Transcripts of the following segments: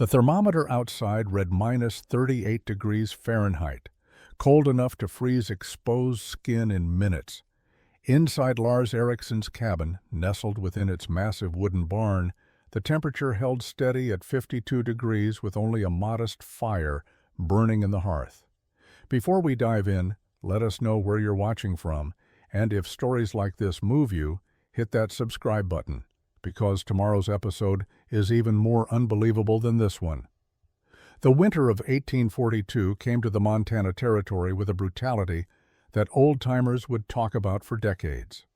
The thermometer outside read minus 38 degrees Fahrenheit, cold enough to freeze exposed skin in minutes. Inside Lars Eriksson's cabin, nestled within its massive wooden barn, the temperature held steady at 52 degrees with only a modest fire burning in the hearth. Before we dive in, let us know where you're watching from, and if stories like this move you, hit that subscribe button, because tomorrow's episode is even more unbelievable than this one. The winter of 1842 came to the Montana Territory with a brutality that old-timers would talk about for decades.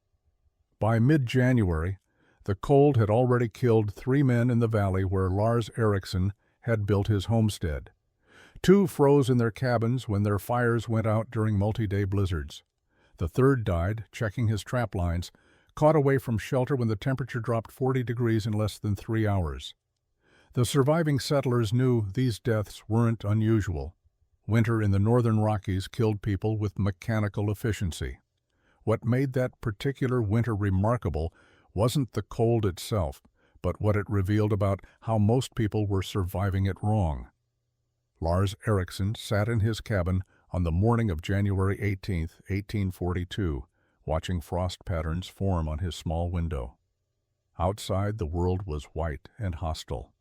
By mid-January, the cold had already killed 3 men in the valley where Lars Eriksson had built his homestead. 2 froze in their cabins when their fires went out during multi-day blizzards. The third died, checking his trap lines, caught away from shelter when the temperature dropped 40 degrees in less than 3 hours. The surviving settlers knew these deaths weren't unusual. Winter in the northern Rockies killed people with mechanical efficiency. What made that particular winter remarkable wasn't the cold itself, but what it revealed about how most people were surviving it wrong. Lars Eriksson sat in his cabin on the morning of January 18, 1842, watching frost patterns form on his small window. Outside, the world was white and hostile.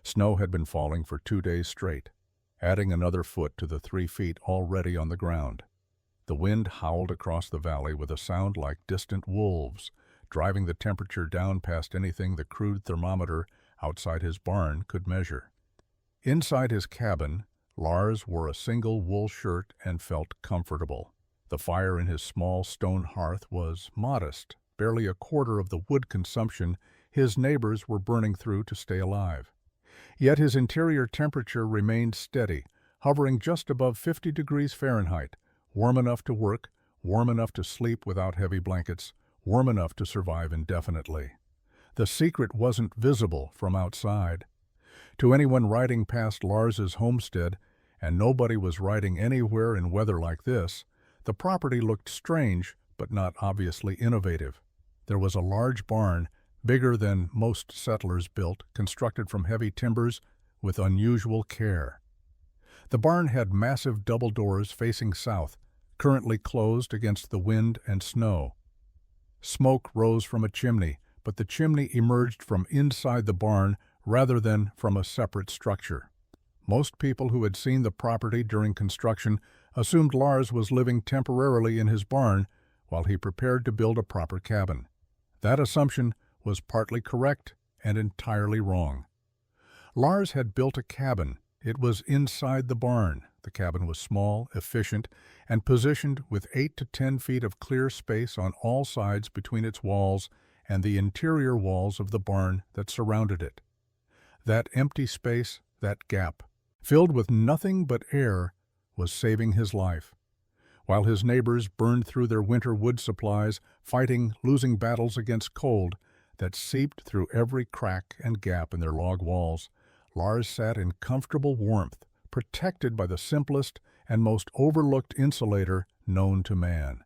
Snow had been falling for 2 days straight, adding another foot to the 3 feet already on the ground. The wind howled across the valley with a sound like distant wolves, driving the temperature down past anything the crude thermometer outside his barn could measure. Inside his cabin, Lars wore a single wool shirt and felt comfortable. The fire in his small stone hearth was modest, barely a quarter of the wood consumption his neighbors were burning through to stay alive. Yet his interior temperature remained steady, hovering just above 50 degrees Fahrenheit, warm enough to work, warm enough to sleep without heavy blankets, warm enough to survive indefinitely. The secret wasn't visible from outside. To anyone riding past Lars's homestead, and nobody was riding anywhere in weather like this, the property looked strange but not obviously innovative. There was a large barn, bigger than most settlers built, constructed from heavy timbers with unusual care. The barn had massive double doors facing south, currently closed against the wind and snow. Smoke rose from a chimney, but the chimney emerged from inside the barn rather than from a separate structure. Most people who had seen the property during construction assumed Lars was living temporarily in his barn while he prepared to build a proper cabin. That assumption was partly correct and entirely wrong. Lars had built a cabin. It was inside the barn. The cabin was small, efficient, and positioned with 8 to 10 feet of clear space on all sides between its walls and the interior walls of the barn that surrounded it. That empty space, that gap, filled with nothing but air, was saving his life. While his neighbors burned through their winter wood supplies, fighting losing battles against cold that seeped through every crack and gap in their log walls, Lars sat in comfortable warmth, protected by the simplest and most overlooked insulator known to man.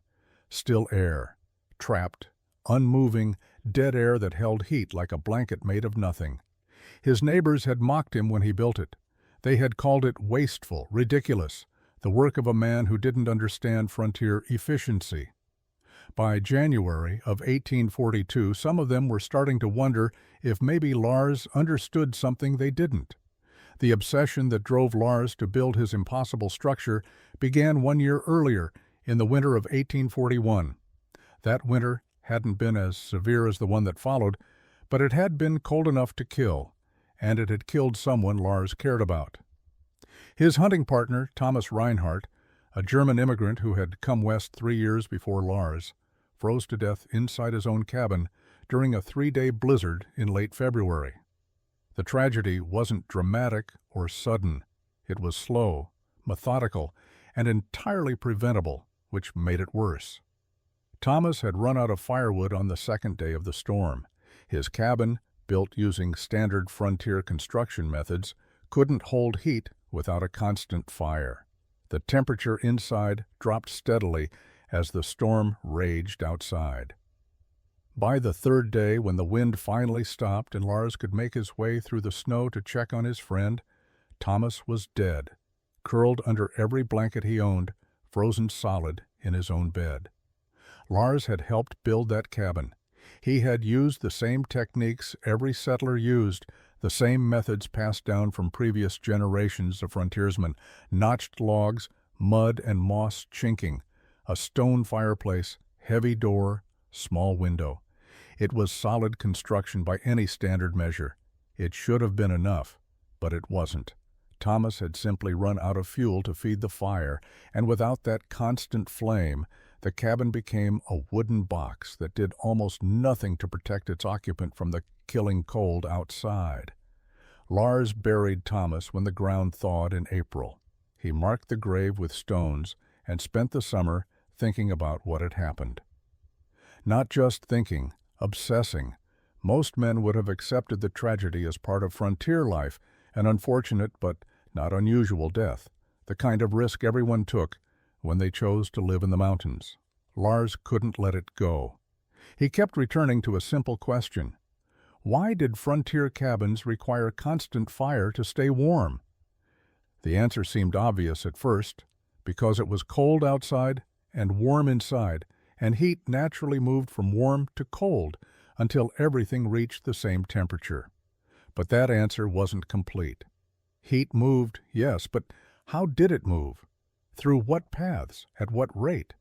Still air, trapped, unmoving, dead air that held heat like a blanket made of nothing. His neighbors had mocked him when he built it. They had called it wasteful, ridiculous, the work of a man who didn't understand frontier efficiency. By January of 1842, some of them were starting to wonder if maybe Lars understood something they didn't. The obsession that drove Lars to build his impossible structure began 1 year earlier, in the winter of 1841. That winter hadn't been as severe as the one that followed, but it had been cold enough to kill, and it had killed someone Lars cared about. His hunting partner, Thomas Reinhardt, a German immigrant who had come west 3 years before Lars, froze to death inside his own cabin during a 3-day blizzard in late February. The tragedy wasn't dramatic or sudden. It was slow, methodical, and entirely preventable, which made it worse. Thomas had run out of firewood on the second day of the storm. His cabin, built using standard frontier construction methods, couldn't hold heat without a constant fire. The temperature inside dropped steadily as the storm raged outside. By the third day, when the wind finally stopped and Lars could make his way through the snow to check on his friend, Thomas was dead, curled under every blanket he owned, frozen solid in his own bed. Lars had helped build that cabin. He had used the same techniques every settler used, the same methods passed down from previous generations of frontiersmen: notched logs, mud and moss chinking, a stone fireplace, heavy door, small window. It was solid construction by any standard measure. It should have been enough, but it wasn't. Thomas had simply run out of fuel to feed the fire, and without that constant flame, the cabin became a wooden box that did almost nothing to protect its occupant from the killing cold outside. Lars buried Thomas when the ground thawed in April. He marked the grave with stones and spent the summer thinking about what had happened. Not just thinking, obsessing. Most men would have accepted the tragedy as part of frontier life, an unfortunate but not unusual death, the kind of risk everyone took when they chose to live in the mountains. Lars couldn't let it go. He kept returning to a simple question. Why did frontier cabins require constant fire to stay warm? The answer seemed obvious at first, because it was cold outside and warm inside, and heat naturally moved from warm to cold until everything reached the same temperature. But that answer wasn't complete. Heat moved, yes, but how did it move? Through what paths? At what rate?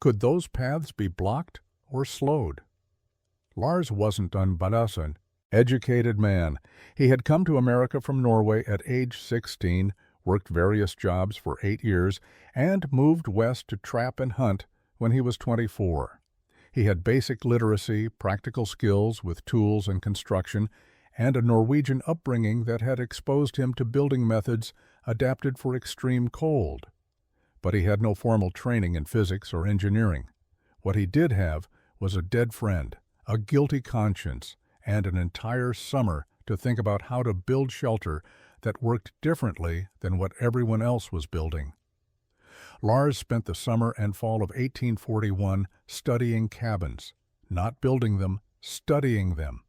Could those paths be blocked or slowed? Lars wasn't an educated man. He had come to America from Norway at age 16, worked various jobs for 8 years, and moved west to trap and hunt when he was 24. He had basic literacy, practical skills with tools and construction, and a Norwegian upbringing that had exposed him to building methods adapted for extreme cold. But he had no formal training in physics or engineering. What he did have was a dead friend, a guilty conscience, and an entire summer to think about how to build shelter that worked differently than what everyone else was building. Lars spent the summer and fall of 1841 studying cabins, not building them, studying them.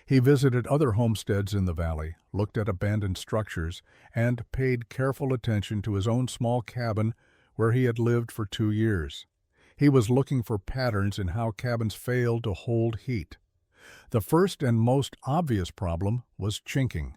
He visited other homesteads in the valley, looked at abandoned structures, and paid careful attention to his own small cabin where he had lived for 2 years. He was looking for patterns in how cabins failed to hold heat. The first and most obvious problem was chinking.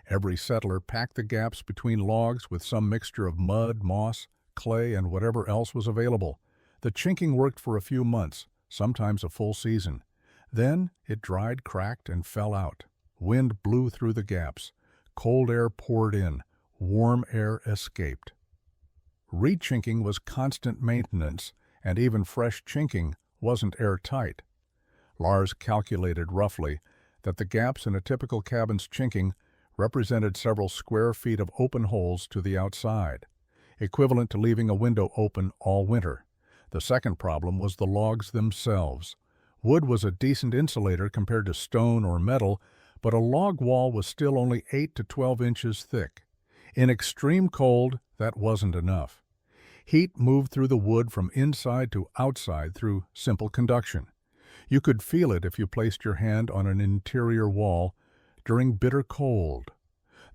Every settler packed the gaps between logs with some mixture of mud, moss, clay, and whatever else was available. The chinking worked for a few months, sometimes a full season. Then it dried, cracked, and fell out. Wind blew through the gaps. Cold air poured in. Warm air escaped. Rechinking was constant maintenance, and even fresh chinking wasn't airtight. Lars calculated roughly that the gaps in a typical cabin's chinking represented several square feet of open holes to the outside, equivalent to leaving a window open all winter. The second problem was the logs themselves. Wood was a decent insulator compared to stone or metal, but a log wall was still only 8 to 12 inches thick. In extreme cold, that wasn't enough. Heat moved through the wood from inside to outside through simple conduction. You could feel it if you placed your hand on an interior wall during bitter cold.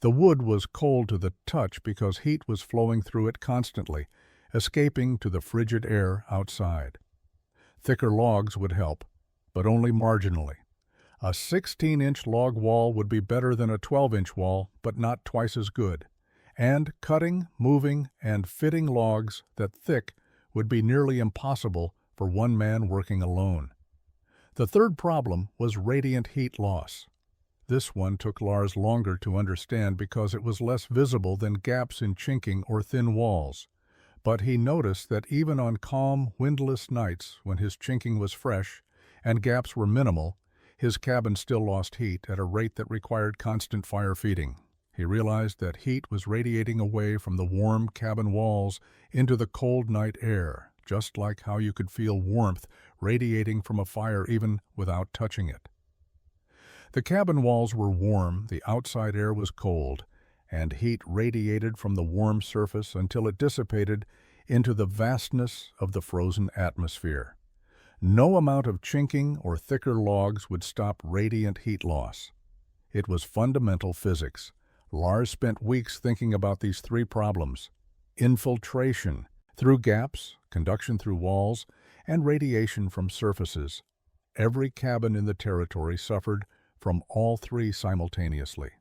The wood was cold to the touch because heat was flowing through it constantly, escaping to the frigid air outside. Thicker logs would help, but only marginally. A 16-inch log wall would be better than a 12-inch wall, but not twice as good. And cutting, moving, and fitting logs that thick would be nearly impossible for one man working alone. The third problem was radiant heat loss. This one took Lars longer to understand because it was less visible than gaps in chinking or thin walls. But he noticed that even on calm, windless nights when his chinking was fresh and gaps were minimal, his cabin still lost heat at a rate that required constant fire feeding. He realized that heat was radiating away from the warm cabin walls into the cold night air, just like how you could feel warmth radiating from a fire even without touching it. The cabin walls were warm, the outside air was cold, and heat radiated from the warm surface until it dissipated into the vastness of the frozen atmosphere. No amount of chinking or thicker logs would stop radiant heat loss. It was fundamental physics. Lars spent weeks thinking about these three problems: infiltration through gaps, conduction through walls, and radiation from surfaces. Every cabin in the territory suffered from all three simultaneously.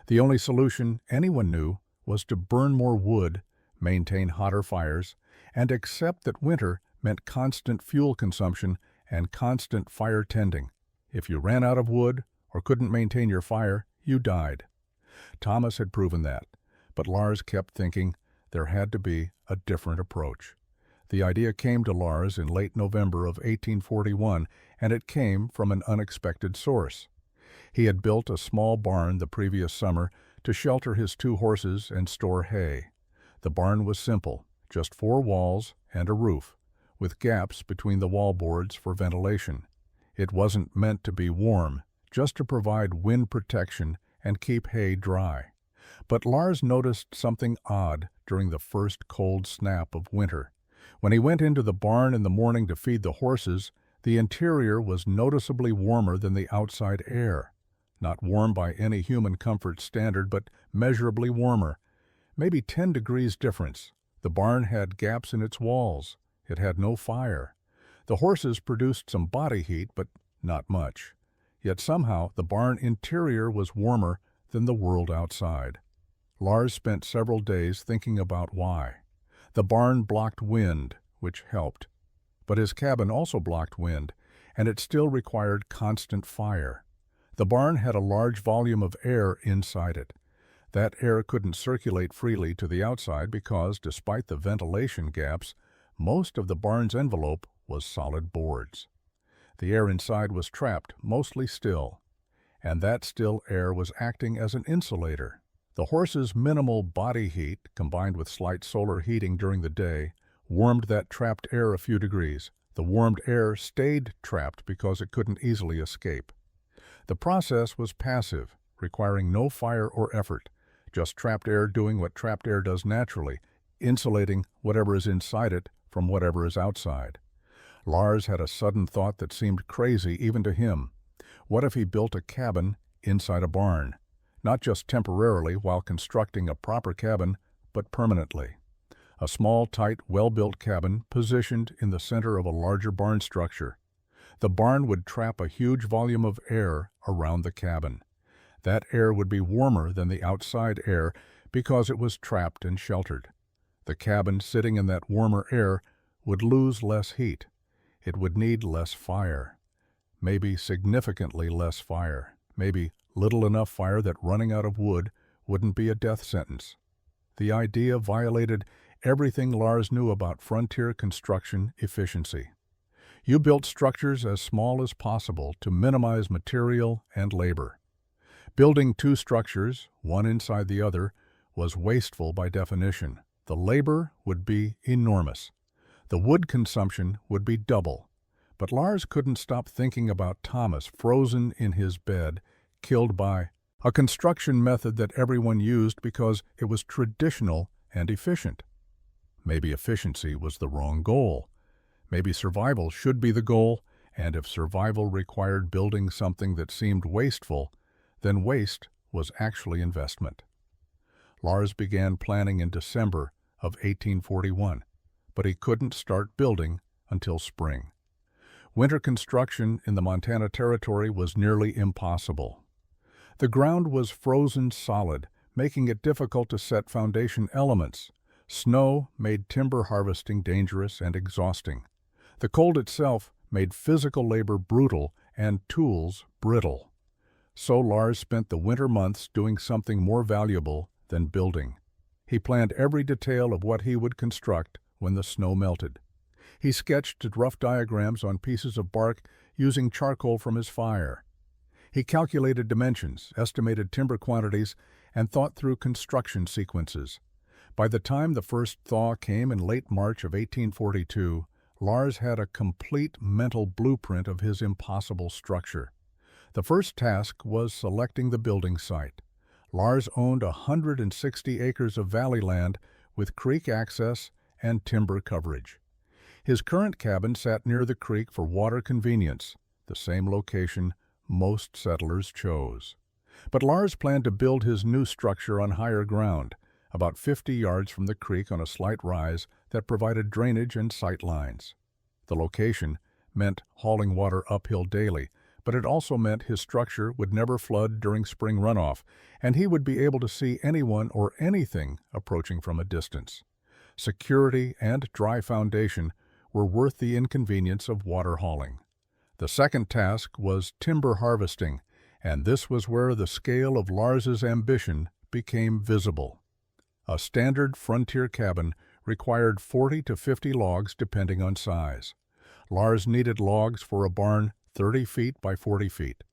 The only solution anyone knew was to burn more wood, maintain hotter fires, and accept that winter meant constant fuel consumption and constant fire tending. If you ran out of wood or couldn't maintain your fire, you died. Thomas had proven that, but Lars kept thinking there had to be a different approach. The idea came to Lars in late November of 1841, and it came from an unexpected source. He had built a small barn the previous summer to shelter his 2 horses and store hay. The barn was simple, just 4 walls and a roof, with gaps between the wall boards for ventilation. It wasn't meant to be warm, just to provide wind protection and keep hay dry. But Lars noticed something odd during the first cold snap of winter. When he went into the barn in the morning to feed the horses, the interior was noticeably warmer than the outside air. Not warm by any human comfort standard, but measurably warmer. Maybe 10 degrees difference. The barn had gaps in its walls. It had no fire. The horses produced some body heat, but not much. Yet somehow the barn interior was warmer than the world outside. Lars spent several days thinking about why. The barn blocked wind, which helped. But his cabin also blocked wind, and it still required constant fire. The barn had a large volume of air inside it. That air couldn't circulate freely to the outside because, despite the ventilation gaps, most of the barn's envelope was solid boards. The air inside was trapped, mostly still, and that still air was acting as an insulator. The horses' minimal body heat, combined with slight solar heating during the day, warmed that trapped air a few degrees. The warmed air stayed trapped because it couldn't easily escape. The process was passive, requiring no fire or effort, just trapped air doing what trapped air does naturally, insulating whatever is inside it from whatever is outside. Lars had a sudden thought that seemed crazy even to him. What if he built a cabin inside a barn? Not just temporarily while constructing a proper cabin, but permanently. A small, tight, well-built cabin positioned in the center of a larger barn structure. The barn would trap a huge volume of air around the cabin. That air would be warmer than the outside air because it was trapped and sheltered. The cabin sitting in that warmer air would lose less heat. It would need less fire. Maybe significantly less fire. Maybe little enough fire that running out of wood wouldn't be a death sentence. The idea violated everything Lars knew about frontier construction efficiency. You built structures as small as possible to minimize material and labor. Building 2 structures, one inside the other, was wasteful by definition. The labor would be enormous. The wood consumption would be double. But Lars couldn't stop thinking about Thomas frozen in his bed, killed by a construction method that everyone used because it was traditional and efficient. Maybe efficiency was the wrong goal. Maybe survival should be the goal, and if survival required building something that seemed wasteful, then waste was actually investment. Lars began planning in December of 1841, but he couldn't start building until spring. Winter construction in the Montana Territory was nearly impossible. The ground was frozen solid, making it difficult to set foundation elements. Snow made timber harvesting dangerous and exhausting. The cold itself made physical labor brutal and tools brittle. So Lars spent the winter months doing something more valuable than building. He planned every detail of what he would construct when the snow melted. He sketched rough diagrams on pieces of bark using charcoal from his fire. He calculated dimensions, estimated timber quantities, and thought through construction sequences. By the time the first thaw came in late March of 1842, Lars had a complete mental blueprint of his impossible structure. The first task was selecting the building site. Lars owned 160 acres of valley land with creek access and timber coverage. His current cabin sat near the creek for water convenience, the same location most settlers chose. But Lars planned to build his new structure on higher ground, about 50 yards from the creek on a slight rise that provided drainage and sight lines. The location meant hauling water uphill daily, but it also meant his structure would never flood during spring runoff, and he would be able to see anyone or anything approaching from a distance. Security and dry foundation were worth the inconvenience of water hauling. The second task was timber harvesting, and this was where the scale of Lars's ambition became visible. A standard frontier cabin required 40 to 50 logs depending on size. Lars needed logs for a barn 30 feet by 40 feet,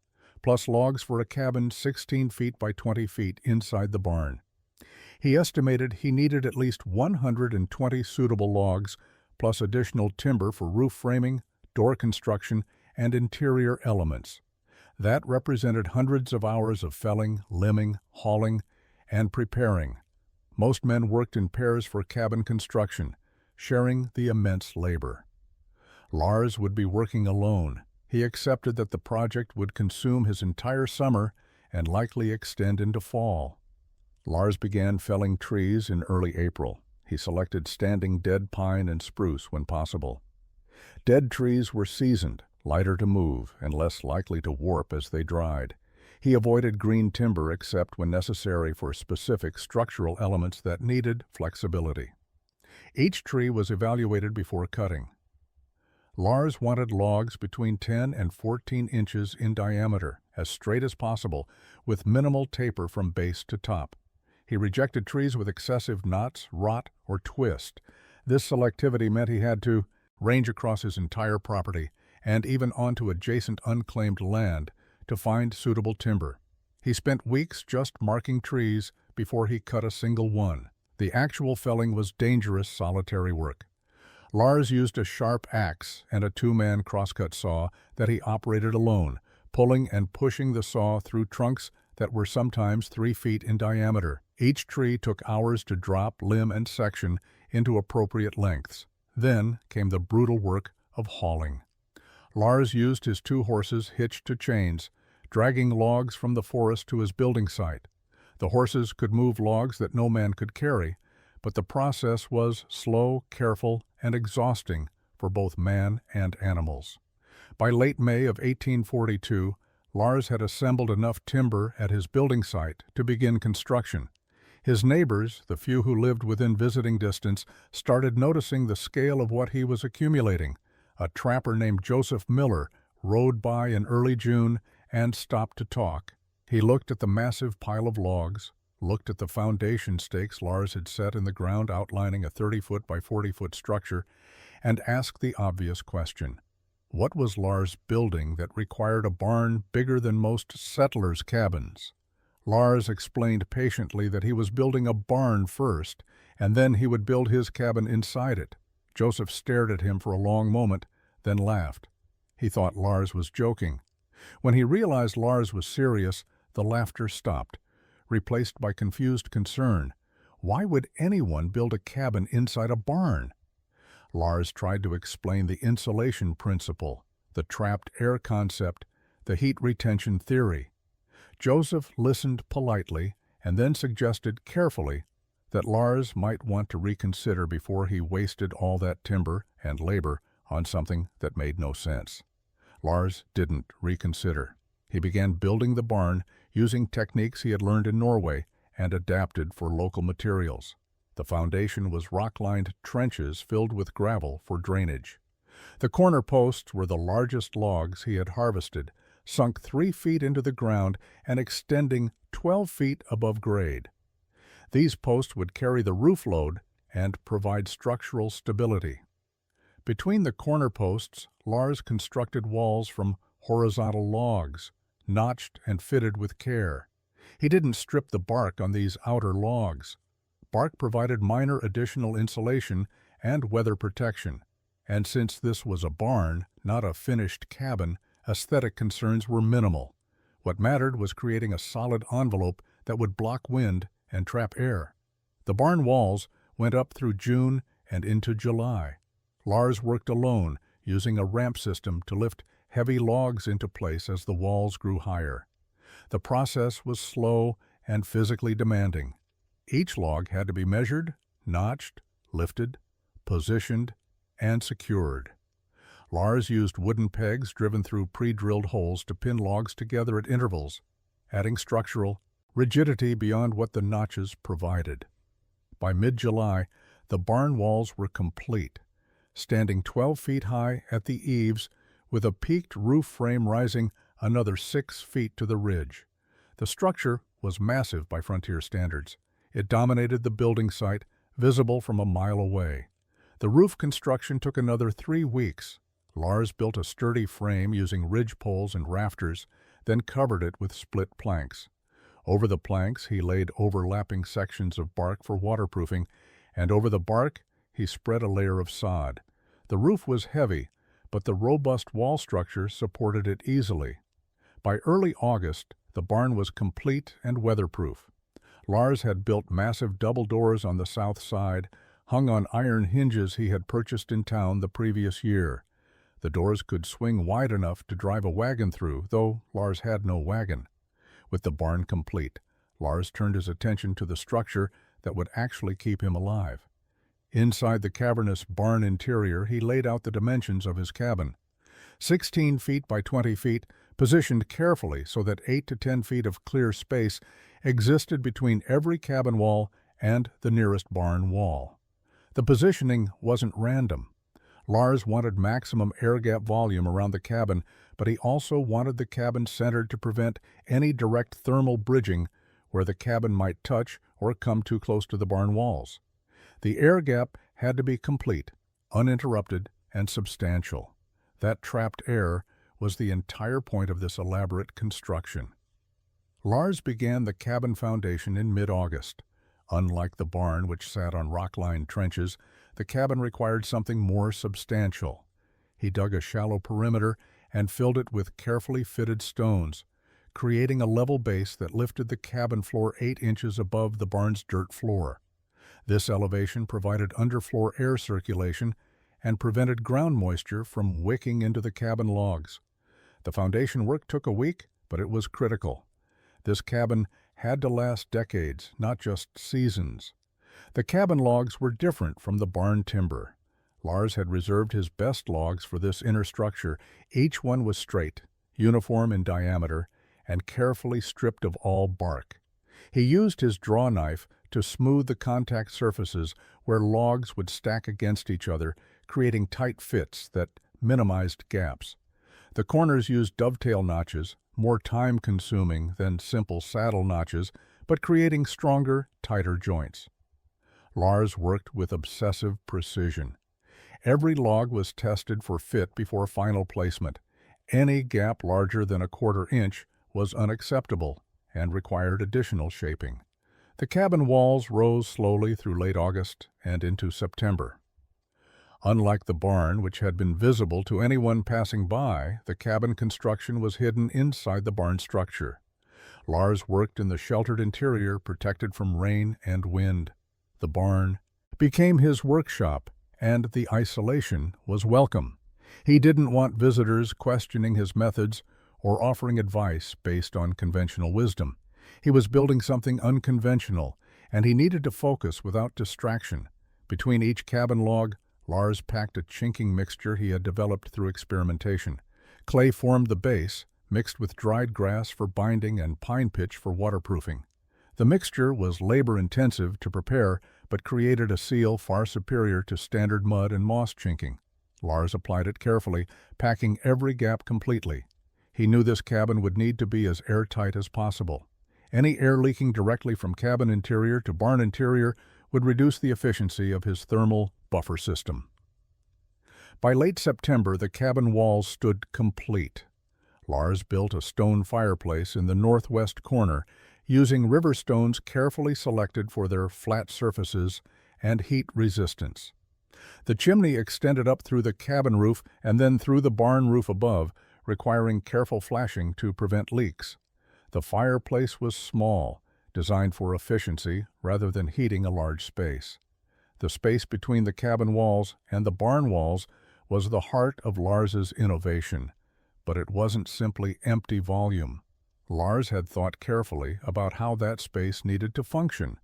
plus logs for a cabin 16 feet by 20 feet inside the barn. He estimated he needed at least 120 suitable logs, plus additional timber for roof framing, door construction, and interior elements. That represented hundreds of hours of felling, limbing, hauling, and preparing. Most men worked in pairs for cabin construction, sharing the immense labor. Lars would be working alone. He accepted that the project would consume his entire summer and likely extend into fall. Lars began felling trees in early April. He selected standing dead pine and spruce when possible. Dead trees were seasoned, lighter to move, and less likely to warp as they dried. He avoided green timber except when necessary for specific structural elements that needed flexibility. Each tree was evaluated before cutting. Lars wanted logs between 10 and 14 inches in diameter, as straight as possible, with minimal taper from base to top. He rejected trees with excessive knots, rot, or twist. This selectivity meant he had to range across his entire property and even onto adjacent unclaimed land to find suitable timber. He spent weeks just marking trees before he cut a single one. The actual felling was dangerous, solitary work. Lars used a sharp axe and a two-man crosscut saw that he operated alone, pulling and pushing the saw through trunks that were sometimes 3 feet in diameter. Each tree took hours to drop, limb, and section into appropriate lengths. Then came the brutal work of hauling. Lars used his 2 horses hitched to chains, dragging logs from the forest to his building site. The horses could move logs that no man could carry, but the process was slow, careful, and exhausting for both man and animals. By late May of 1842, Lars had assembled enough timber at his building site to begin construction. His neighbors, the few who lived within visiting distance, started noticing the scale of what he was accumulating. A trapper named Joseph Miller rode by in early June and stopped to talk. He looked at the massive pile of logs, looked at the foundation stakes Lars had set in the ground outlining a 30-foot by 40-foot structure, and asked the obvious question. What was Lars building that required a barn bigger than most settlers' cabins? Lars explained patiently that he was building a barn first, and then he would build his cabin inside it. Joseph stared at him for a long moment, then laughed. He thought Lars was joking. When he realized Lars was serious, the laughter stopped, replaced by confused concern. Why would anyone build a cabin inside a barn? Lars tried to explain the insulation principle, the trapped air concept, the heat retention theory. Joseph listened politely and then suggested carefully that Lars might want to reconsider before he wasted all that timber and labor on something that made no sense. Lars didn't reconsider. He began building the barn using techniques he had learned in Norway and adapted for local materials. The foundation was rock-lined trenches filled with gravel for drainage. The corner posts were the largest logs he had harvested, sunk 3 feet into the ground and extending 12 feet above grade. These posts would carry the roof load and provide structural stability. Between the corner posts, Lars constructed walls from horizontal logs, notched and fitted with care. He didn't strip the bark on these outer logs. Bark provided minor additional insulation and weather protection, and since this was a barn, not a finished cabin, aesthetic concerns were minimal. What mattered was creating a solid envelope that would block wind and trap air. The barn walls went up through June and into July. Lars worked alone, using a ramp system to lift heavy logs into place as the walls grew higher. The process was slow and physically demanding. Each log had to be measured, notched, lifted, positioned, and secured. Lars used wooden pegs driven through pre-drilled holes to pin logs together at intervals, adding structural rigidity beyond what the notches provided. By mid-July, the barn walls were complete, standing 12 feet high at the eaves with a peaked roof frame rising another 6 feet to the ridge. The structure was massive by frontier standards. It dominated the building site, visible from a mile away. The roof construction took another 3 weeks. Lars built a sturdy frame using ridge poles and rafters, then covered it with split planks. Over the planks, he laid overlapping sections of bark for waterproofing, and over the bark, he spread a layer of sod. The roof was heavy, but the robust wall structure supported it easily. By early August, the barn was complete and weatherproof. Lars had built massive double doors on the south side, hung on iron hinges he had purchased in town the previous year. The doors could swing wide enough to drive a wagon through, though Lars had no wagon. With the barn complete, Lars turned his attention to the structure that would actually keep him alive. Inside the cavernous barn interior, he laid out the dimensions of his cabin. 16 feet by 20 feet, positioned carefully so that 8 to 10 feet of clear space existed between every cabin wall and the nearest barn wall. The positioning wasn't random. Lars wanted maximum air gap volume around the cabin, but he also wanted the cabin centered to prevent any direct thermal bridging where the cabin might touch or come too close to the barn walls. The air gap had to be complete, uninterrupted, and substantial. That trapped air was the entire point of this elaborate construction. Lars began the cabin foundation in mid-August. Unlike the barn, which sat on rock-lined trenches, the cabin required something more substantial. He dug a shallow perimeter and filled it with carefully fitted stones, creating a level base that lifted the cabin floor 8 inches above the barn's dirt floor. This elevation provided underfloor air circulation and prevented ground moisture from wicking into the cabin logs. The foundation work took a week, but it was critical. This cabin had to last decades, not just seasons. The cabin logs were different from the barn timber. Lars had reserved his best logs for this inner structure. Each one was straight, uniform in diameter, and carefully stripped of all bark. He used his draw knife to smooth the contact surfaces where logs would stack against each other, creating tight fits that minimized gaps. The corners used dovetail notches, more time-consuming than simple saddle notches, but creating stronger, tighter joints. Lars worked with obsessive precision. Every log was tested for fit before final placement. Any gap larger than a 1/4 inch was unacceptable and required additional shaping. The cabin walls rose slowly through late August and into September. Unlike the barn, which had been visible to anyone passing by, the cabin construction was hidden inside the barn structure. Lars worked in the sheltered interior, protected from rain and wind. The barn became his workshop, and the isolation was welcome. He didn't want visitors questioning his methods or offering advice based on conventional wisdom. He was building something unconventional, and he needed to focus without distraction. Between each cabin log, Lars packed a chinking mixture he had developed through experimentation. Clay formed the base, mixed with dried grass for binding and pine pitch for waterproofing. The mixture was labor-intensive to prepare, but created a seal far superior to standard mud and moss chinking. Lars applied it carefully, packing every gap completely. He knew this cabin would need to be as airtight as possible. Any air leaking directly from cabin interior to barn interior would reduce the efficiency of his thermal buffer system. By late September, the cabin walls stood complete. Lars built a stone fireplace in the northwest corner, using river stones carefully selected for their flat surfaces and heat resistance. The chimney extended up through the cabin roof and then through the barn roof above, requiring careful flashing to prevent leaks. The fireplace was small, designed for efficiency rather than heating a large space. The space between the cabin walls and the barn walls was the heart of Lars's innovation, but it wasn't simply empty volume. Lars had thought carefully about how that space needed to function.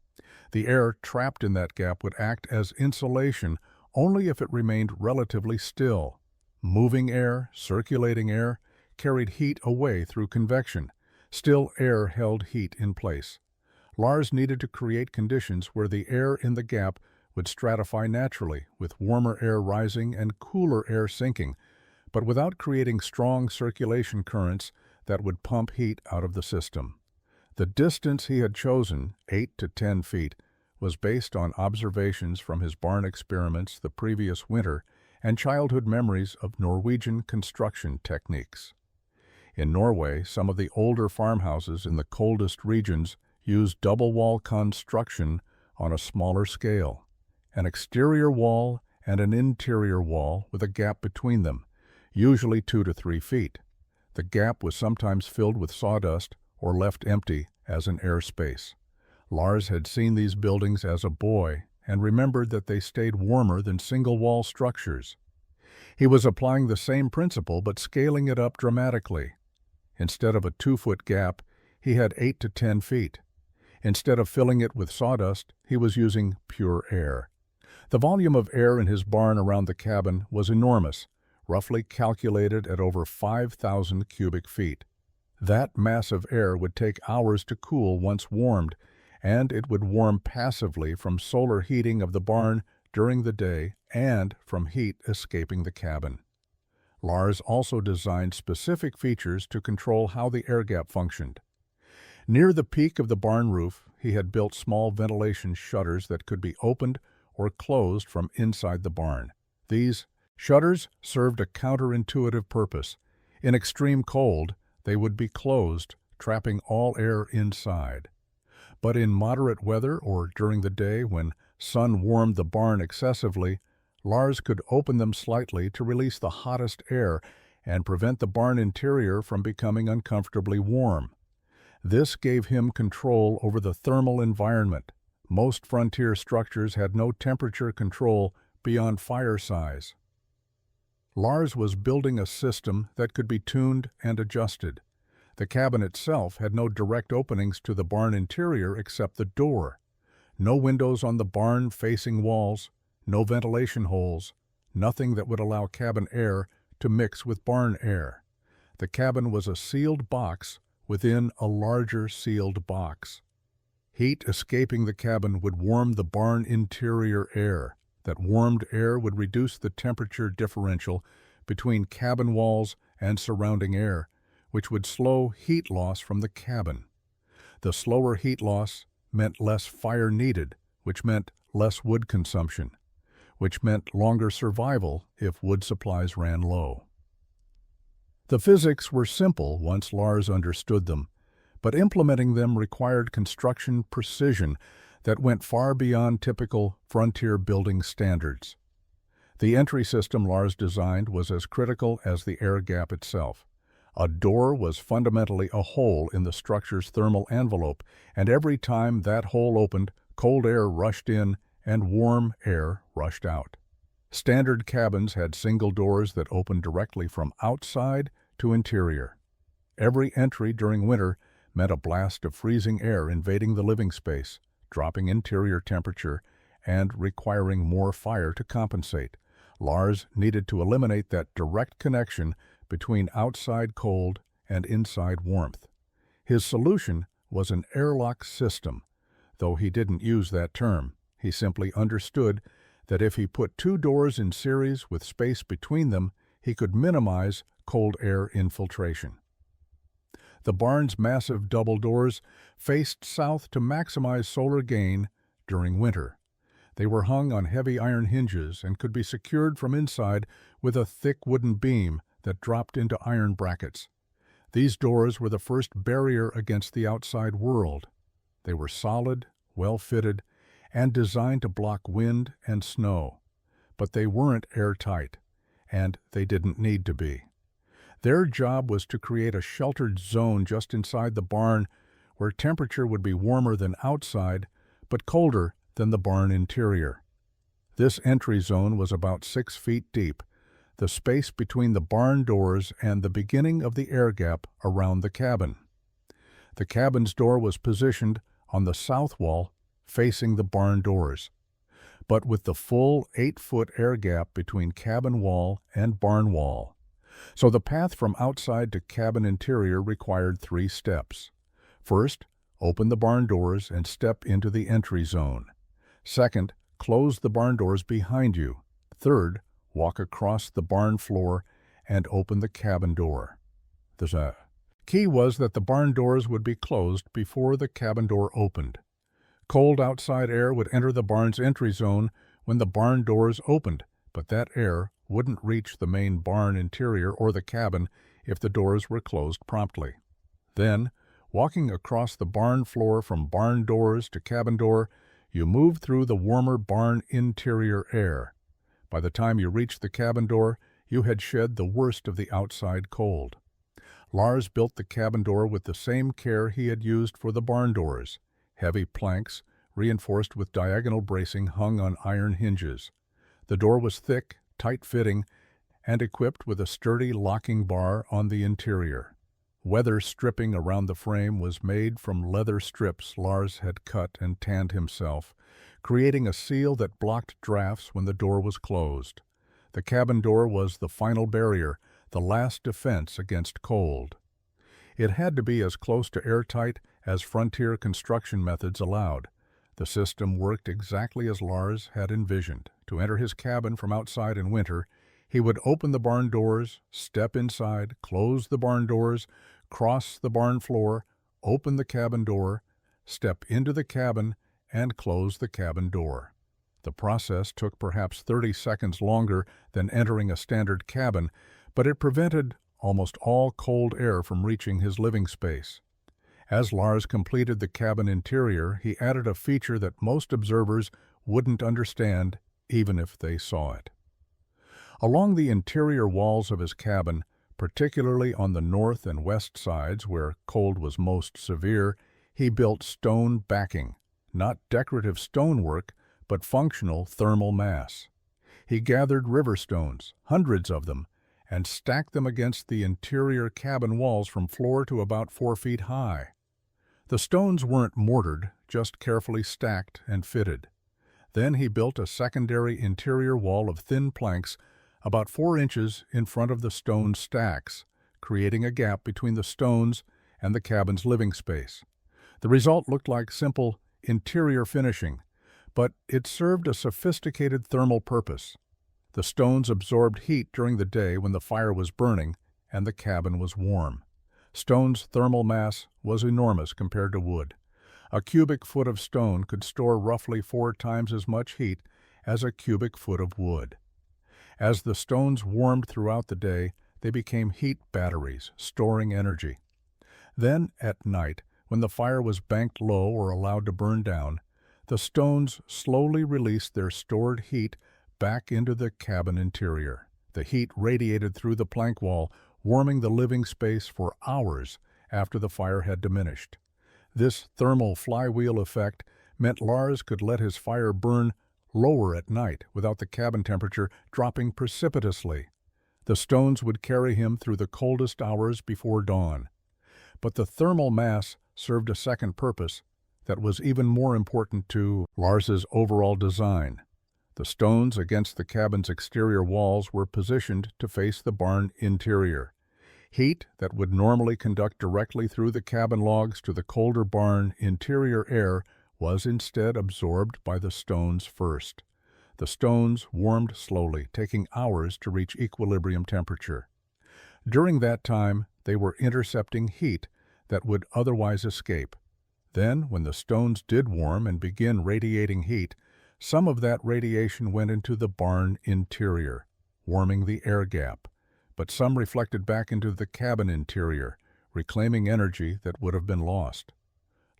The air trapped in that gap would act as insulation only if it remained relatively still. Moving air, circulating air, carried heat away through convection. Still air held heat in place. Lars needed to create conditions where the air in the gap would stratify naturally, with warmer air rising and cooler air sinking, but without creating strong circulation currents that would pump heat out of the system. The distance he had chosen, 8 to 10 feet, was based on observations from his barn experiments the previous winter and childhood memories of Norwegian construction techniques. In Norway, some of the older farmhouses in the coldest regions used double-wall construction on a smaller scale, an exterior wall and an interior wall with a gap between them, usually 2 to 3 feet. The gap was sometimes filled with sawdust or left empty as an air space. Lars had seen these buildings as a boy and remembered that they stayed warmer than single-wall structures. He was applying the same principle but scaling it up dramatically. Instead of a 2-foot gap, he had 8 to 10 feet. Instead of filling it with sawdust, he was using pure air. The volume of air in his barn around the cabin was enormous, roughly calculated at over 5,000 cubic feet. That mass of air would take hours to cool once warmed, and it would warm passively from solar heating of the barn during the day and from heat escaping the cabin. Lars also designed specific features to control how the air gap functioned. Near the peak of the barn roof, he had built small ventilation shutters that could be opened or closed from inside the barn. These shutters served a counterintuitive purpose. In extreme cold, they would be closed, trapping all air inside. But in moderate weather or during the day when sun warmed the barn excessively, Lars could open them slightly to release the hottest air and prevent the barn interior from becoming uncomfortably warm. This gave him control over the thermal environment. Most frontier structures had no temperature control beyond fire size. Lars was building a system that could be tuned and adjusted. The cabin itself had no direct openings to the barn interior except the door. No windows on the barn-facing walls, no ventilation holes, nothing that would allow cabin air to mix with barn air. The cabin was a sealed box within a larger sealed box. Heat escaping the cabin would warm the barn interior air. That warmed air would reduce the temperature differential between cabin walls and surrounding air, which would slow heat loss from the cabin. The slower heat loss meant less fire needed, which meant less wood consumption, which meant longer survival if wood supplies ran low. The physics were simple once Lars understood them, but implementing them required construction precision that went far beyond typical frontier building standards. The entry system Lars designed was as critical as the air gap itself. A door was fundamentally a hole in the structure's thermal envelope, and every time that hole opened, cold air rushed in and warm air rushed out. Standard cabins had single doors that opened directly from outside to interior. Every entry during winter meant a blast of freezing air invading the living space, dropping interior temperature, and requiring more fire to compensate. Lars needed to eliminate that direct connection between outside cold and inside warmth. His solution was an airlock system, though he didn't use that term. He simply understood that if he put two doors in series with space between them, he could minimize cold air infiltration. The barn's massive double doors faced south to maximize solar gain during winter. They were hung on heavy iron hinges and could be secured from inside with a thick wooden beam that dropped into iron brackets. These doors were the first barrier against the outside world. They were solid, well-fitted, and designed to block wind and snow. But they weren't airtight, and they didn't need to be. Their job was to create a sheltered zone just inside the barn where temperature would be warmer than outside, but colder than the barn interior. This entry zone was about 6 feet deep, the space between the barn doors and the beginning of the air gap around the cabin. The cabin's door was positioned on the south wall, facing the barn doors, but with the full 8-foot air gap between cabin wall and barn wall. So the path from outside to cabin interior required 3 steps. First, open the barn doors and step into the entry zone. Second, close the barn doors behind you. Third, walk across the barn floor and open the cabin door. The key was that the barn doors would be closed before the cabin door opened. Cold outside air would enter the barn's entry zone when the barn doors opened, but that air wouldn't reach the main barn interior or the cabin if the doors were closed promptly. Then, walking across the barn floor from barn doors to cabin door, you moved through the warmer barn interior air. By the time you reached the cabin door, you had shed the worst of the outside cold. Lars built the cabin door with the same care he had used for the barn doors. Heavy planks, reinforced with diagonal bracing, hung on iron hinges. The door was thick, tight-fitting, and equipped with a sturdy locking bar on the interior. Weather stripping around the frame was made from leather strips Lars had cut and tanned himself, creating a seal that blocked drafts when the door was closed. The cabin door was the final barrier, the last defense against cold. It had to be as close to airtight as frontier construction methods allowed. The system worked exactly as Lars had envisioned. To enter his cabin from outside in winter, he would open the barn doors, step inside, close the barn doors, cross the barn floor, open the cabin door, step into the cabin, and close the cabin door. The process took perhaps 30 seconds longer than entering a standard cabin, but it prevented almost all cold air from reaching his living space. As Lars completed the cabin interior, he added a feature that most observers wouldn't understand, even if they saw it. Along the interior walls of his cabin, particularly on the north and west sides where cold was most severe, he built stone backing, not decorative stonework, but functional thermal mass. He gathered river stones, hundreds of them, and stacked them against the interior cabin walls from floor to about 4 feet high. The stones weren't mortared, just carefully stacked and fitted. Then he built a secondary interior wall of thin planks about 4 inches in front of the stone stacks, creating a gap between the stones and the cabin's living space. The result looked like simple interior finishing, but it served a sophisticated thermal purpose. The stones absorbed heat during the day when the fire was burning and the cabin was warm. Stone's thermal mass was enormous compared to wood. A cubic foot of stone could store roughly 4 times as much heat as a cubic foot of wood. As the stones warmed throughout the day, they became heat batteries, storing energy. Then, at night, when the fire was banked low or allowed to burn down, the stones slowly released their stored heat back into the cabin interior. The heat radiated through the plank wall, warming the living space for hours after the fire had diminished. This thermal flywheel effect meant Lars could let his fire burn lower at night without the cabin temperature dropping precipitously. The stones would carry him through the coldest hours before dawn. But the thermal mass served a second purpose that was even more important to Lars's overall design. The stones against the cabin's exterior walls were positioned to face the barn interior. Heat that would normally conduct directly through the cabin logs to the colder barn interior air was instead absorbed by the stones first. The stones warmed slowly, taking hours to reach equilibrium temperature. During that time, they were intercepting heat that would otherwise escape. Then, when the stones did warm and begin radiating heat, some of that radiation went into the barn interior, warming the air gap, but some reflected back into the cabin interior, reclaiming energy that would have been lost.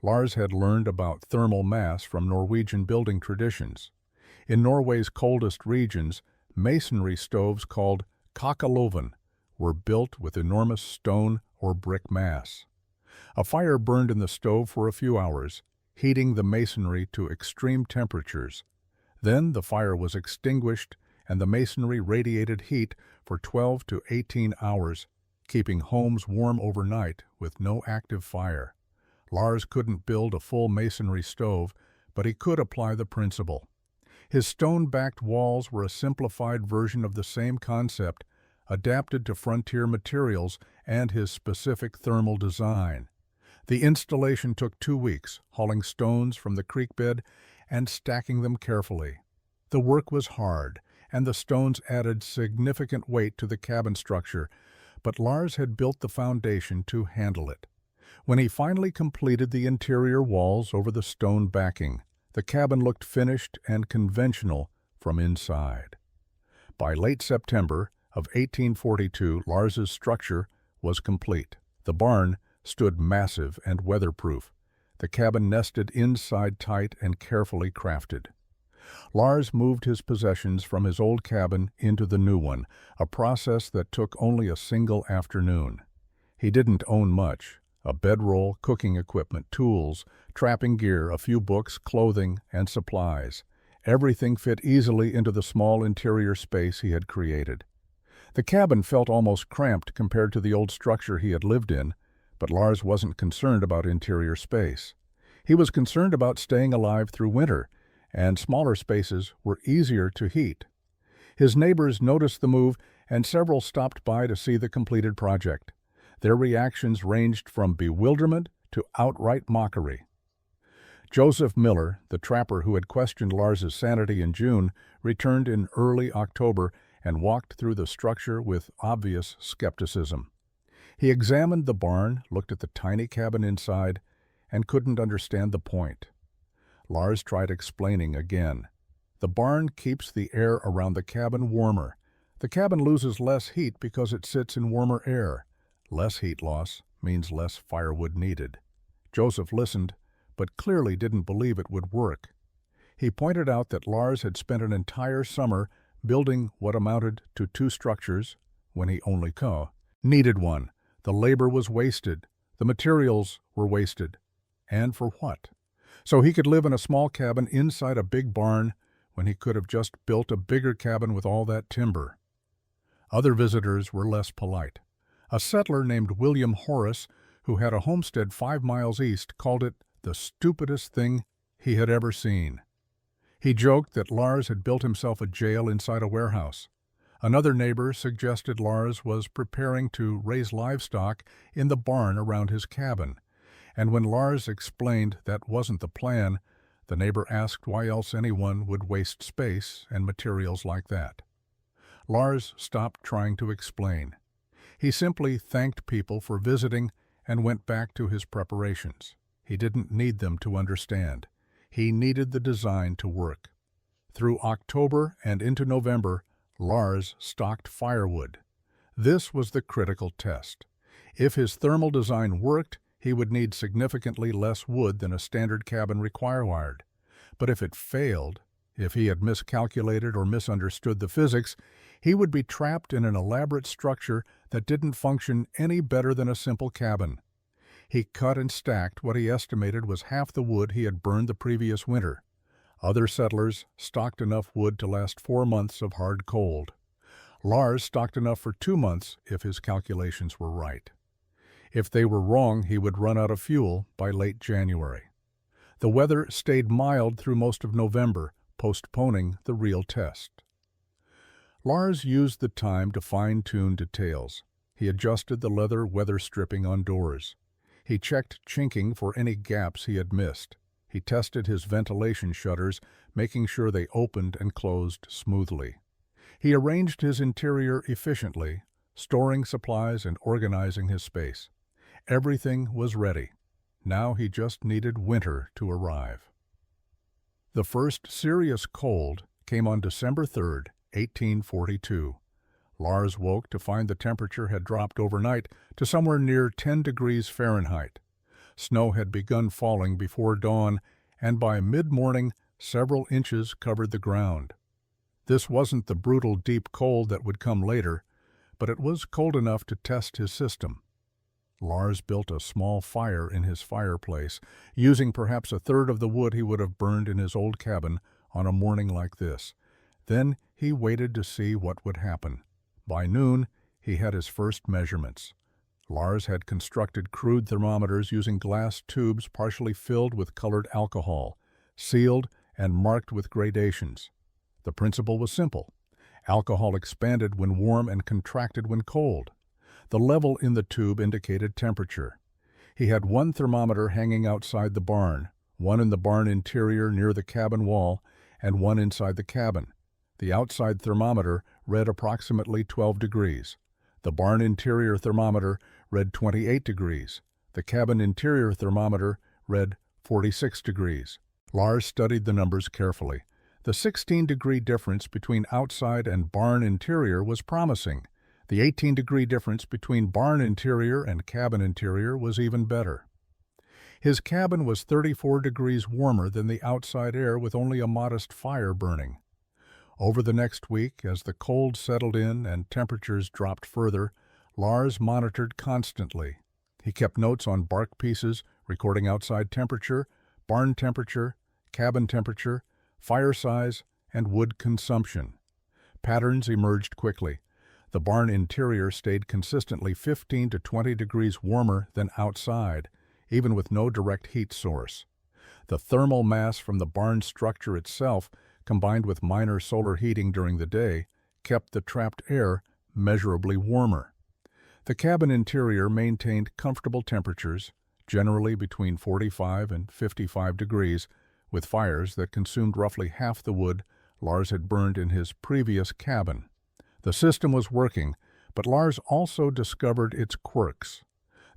Lars had learned about thermal mass from Norwegian building traditions. In Norway's coldest regions, masonry stoves called kakaloven were built with enormous stone or brick mass. A fire burned in the stove for a few hours, heating the masonry to extreme temperatures. Then the fire was extinguished and the masonry radiated heat for 12 to 18 hours, keeping homes warm overnight with no active fire. Lars couldn't build a full masonry stove, but he could apply the principle. His stone-backed walls were a simplified version of the same concept, adapted to frontier materials and his specific thermal design. The installation took 2 weeks, hauling stones from the creek bed and stacking them carefully. The work was hard, and the stones added significant weight to the cabin structure, but Lars had built the foundation to handle it. When he finally completed the interior walls over the stone backing, the cabin looked finished and conventional from inside. By late September of 1842, Lars's structure was complete. The barn stood massive and weatherproof. The cabin nested inside tight and carefully crafted. Lars moved his possessions from his old cabin into the new one, a process that took only a single afternoon. He didn't own much: a bedroll, cooking equipment, tools, trapping gear, a few books, clothing, and supplies. Everything fit easily into the small interior space he had created. The cabin felt almost cramped compared to the old structure he had lived in, but Lars wasn't concerned about interior space. He was concerned about staying alive through winter, and smaller spaces were easier to heat. His neighbors noticed the move, and several stopped by to see the completed project. Their reactions ranged from bewilderment to outright mockery. Joseph Miller, the trapper who had questioned Lars's sanity in June, returned in early October and walked through the structure with obvious skepticism. He examined the barn, looked at the tiny cabin inside, and couldn't understand the point. Lars tried explaining again. The barn keeps the air around the cabin warmer. The cabin loses less heat because it sits in warmer air. Less heat loss means less firewood needed. Joseph listened, but clearly didn't believe it would work. He pointed out that Lars had spent an entire summer building what amounted to 2 structures when he only needed one. The labor was wasted. The materials were wasted. And for what? So he could live in a small cabin inside a big barn when he could have just built a bigger cabin with all that timber. Other visitors were less polite. A settler named William Horace, who had a homestead 5 miles east, called it the stupidest thing he had ever seen. He joked that Lars had built himself a jail inside a warehouse. Another neighbor suggested Lars was preparing to raise livestock in the barn around his cabin, and when Lars explained that wasn't the plan, the neighbor asked why else anyone would waste space and materials like that. Lars stopped trying to explain. He simply thanked people for visiting and went back to his preparations. He didn't need them to understand. He needed the design to work. Through October and into November, Lars stocked firewood. This was the critical test. If his thermal design worked, he would need significantly less wood than a standard cabin required. But if it failed, if he had miscalculated or misunderstood the physics, he would be trapped in an elaborate structure that didn't function any better than a simple cabin. He cut and stacked what he estimated was half the wood he had burned the previous winter. Other settlers stocked enough wood to last 4 months of hard cold. Lars stocked enough for 2 months if his calculations were right. If they were wrong, he would run out of fuel by late January. The weather stayed mild through most of November, postponing the real test. Lars used the time to fine-tune details. He adjusted the leather weather stripping on doors. He checked chinking for any gaps he had missed. He tested his ventilation shutters, making sure they opened and closed smoothly. He arranged his interior efficiently, storing supplies and organizing his space. Everything was ready. Now he just needed winter to arrive. The first serious cold came on December 3rd, 1842. Lars woke to find the temperature had dropped overnight to somewhere near 10 degrees Fahrenheit. Snow had begun falling before dawn, and by mid-morning, several inches covered the ground. This wasn't the brutal deep cold that would come later, but it was cold enough to test his system. Lars built a small fire in his fireplace, using perhaps a third of the wood he would have burned in his old cabin on a morning like this. Then he waited to see what would happen. By noon, he had his first measurements. Lars had constructed crude thermometers using glass tubes partially filled with colored alcohol, sealed and marked with gradations. The principle was simple. Alcohol expanded when warm and contracted when cold. The level in the tube indicated temperature. He had one thermometer hanging outside the barn, one in the barn interior near the cabin wall, and one inside the cabin. The outside thermometer read approximately 12 degrees. The barn interior thermometer read 28 degrees. The cabin interior thermometer read 46 degrees. Lars studied the numbers carefully. The 16-degree difference between outside and barn interior was promising. The 18-degree difference between barn interior and cabin interior was even better. His cabin was 34 degrees warmer than the outside air with only a modest fire burning. Over the next week, as the cold settled in and temperatures dropped further, Lars monitored constantly. He kept notes on bark pieces, recording outside temperature, barn temperature, cabin temperature, fire size, and wood consumption. Patterns emerged quickly. The barn interior stayed consistently 15 to 20 degrees warmer than outside, even with no direct heat source. The thermal mass from the barn structure itself, combined with minor solar heating during the day, kept the trapped air measurably warmer. The cabin interior maintained comfortable temperatures, generally between 45 and 55 degrees, with fires that consumed roughly half the wood Lars had burned in his previous cabin. The system was working, but Lars also discovered its quirks.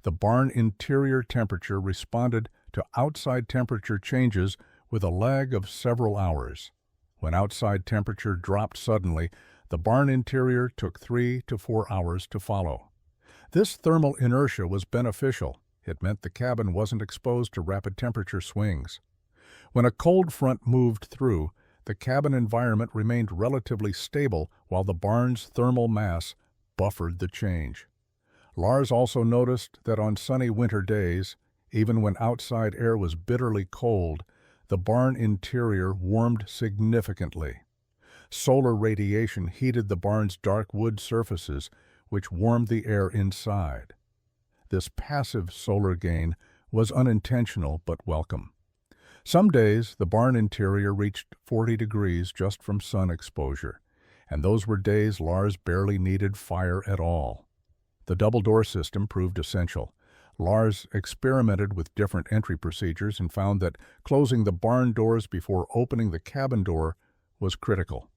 The barn interior temperature responded to outside temperature changes with a lag of several hours. When outside temperature dropped suddenly, the barn interior took 3 to 4 hours to follow. This thermal inertia was beneficial. It meant the cabin wasn't exposed to rapid temperature swings. When a cold front moved through, the cabin environment remained relatively stable while the barn's thermal mass buffered the change. Lars also noticed that on sunny winter days, even when outside air was bitterly cold, the barn interior warmed significantly. Solar radiation heated the barn's dark wood surfaces, which warmed the air inside. This passive solar gain was unintentional but welcome. Some days, the barn interior reached 40 degrees just from sun exposure, and those were days Lars barely needed fire at all. The double-door system proved essential. Lars experimented with different entry procedures and found that closing the barn doors before opening the cabin door was critical.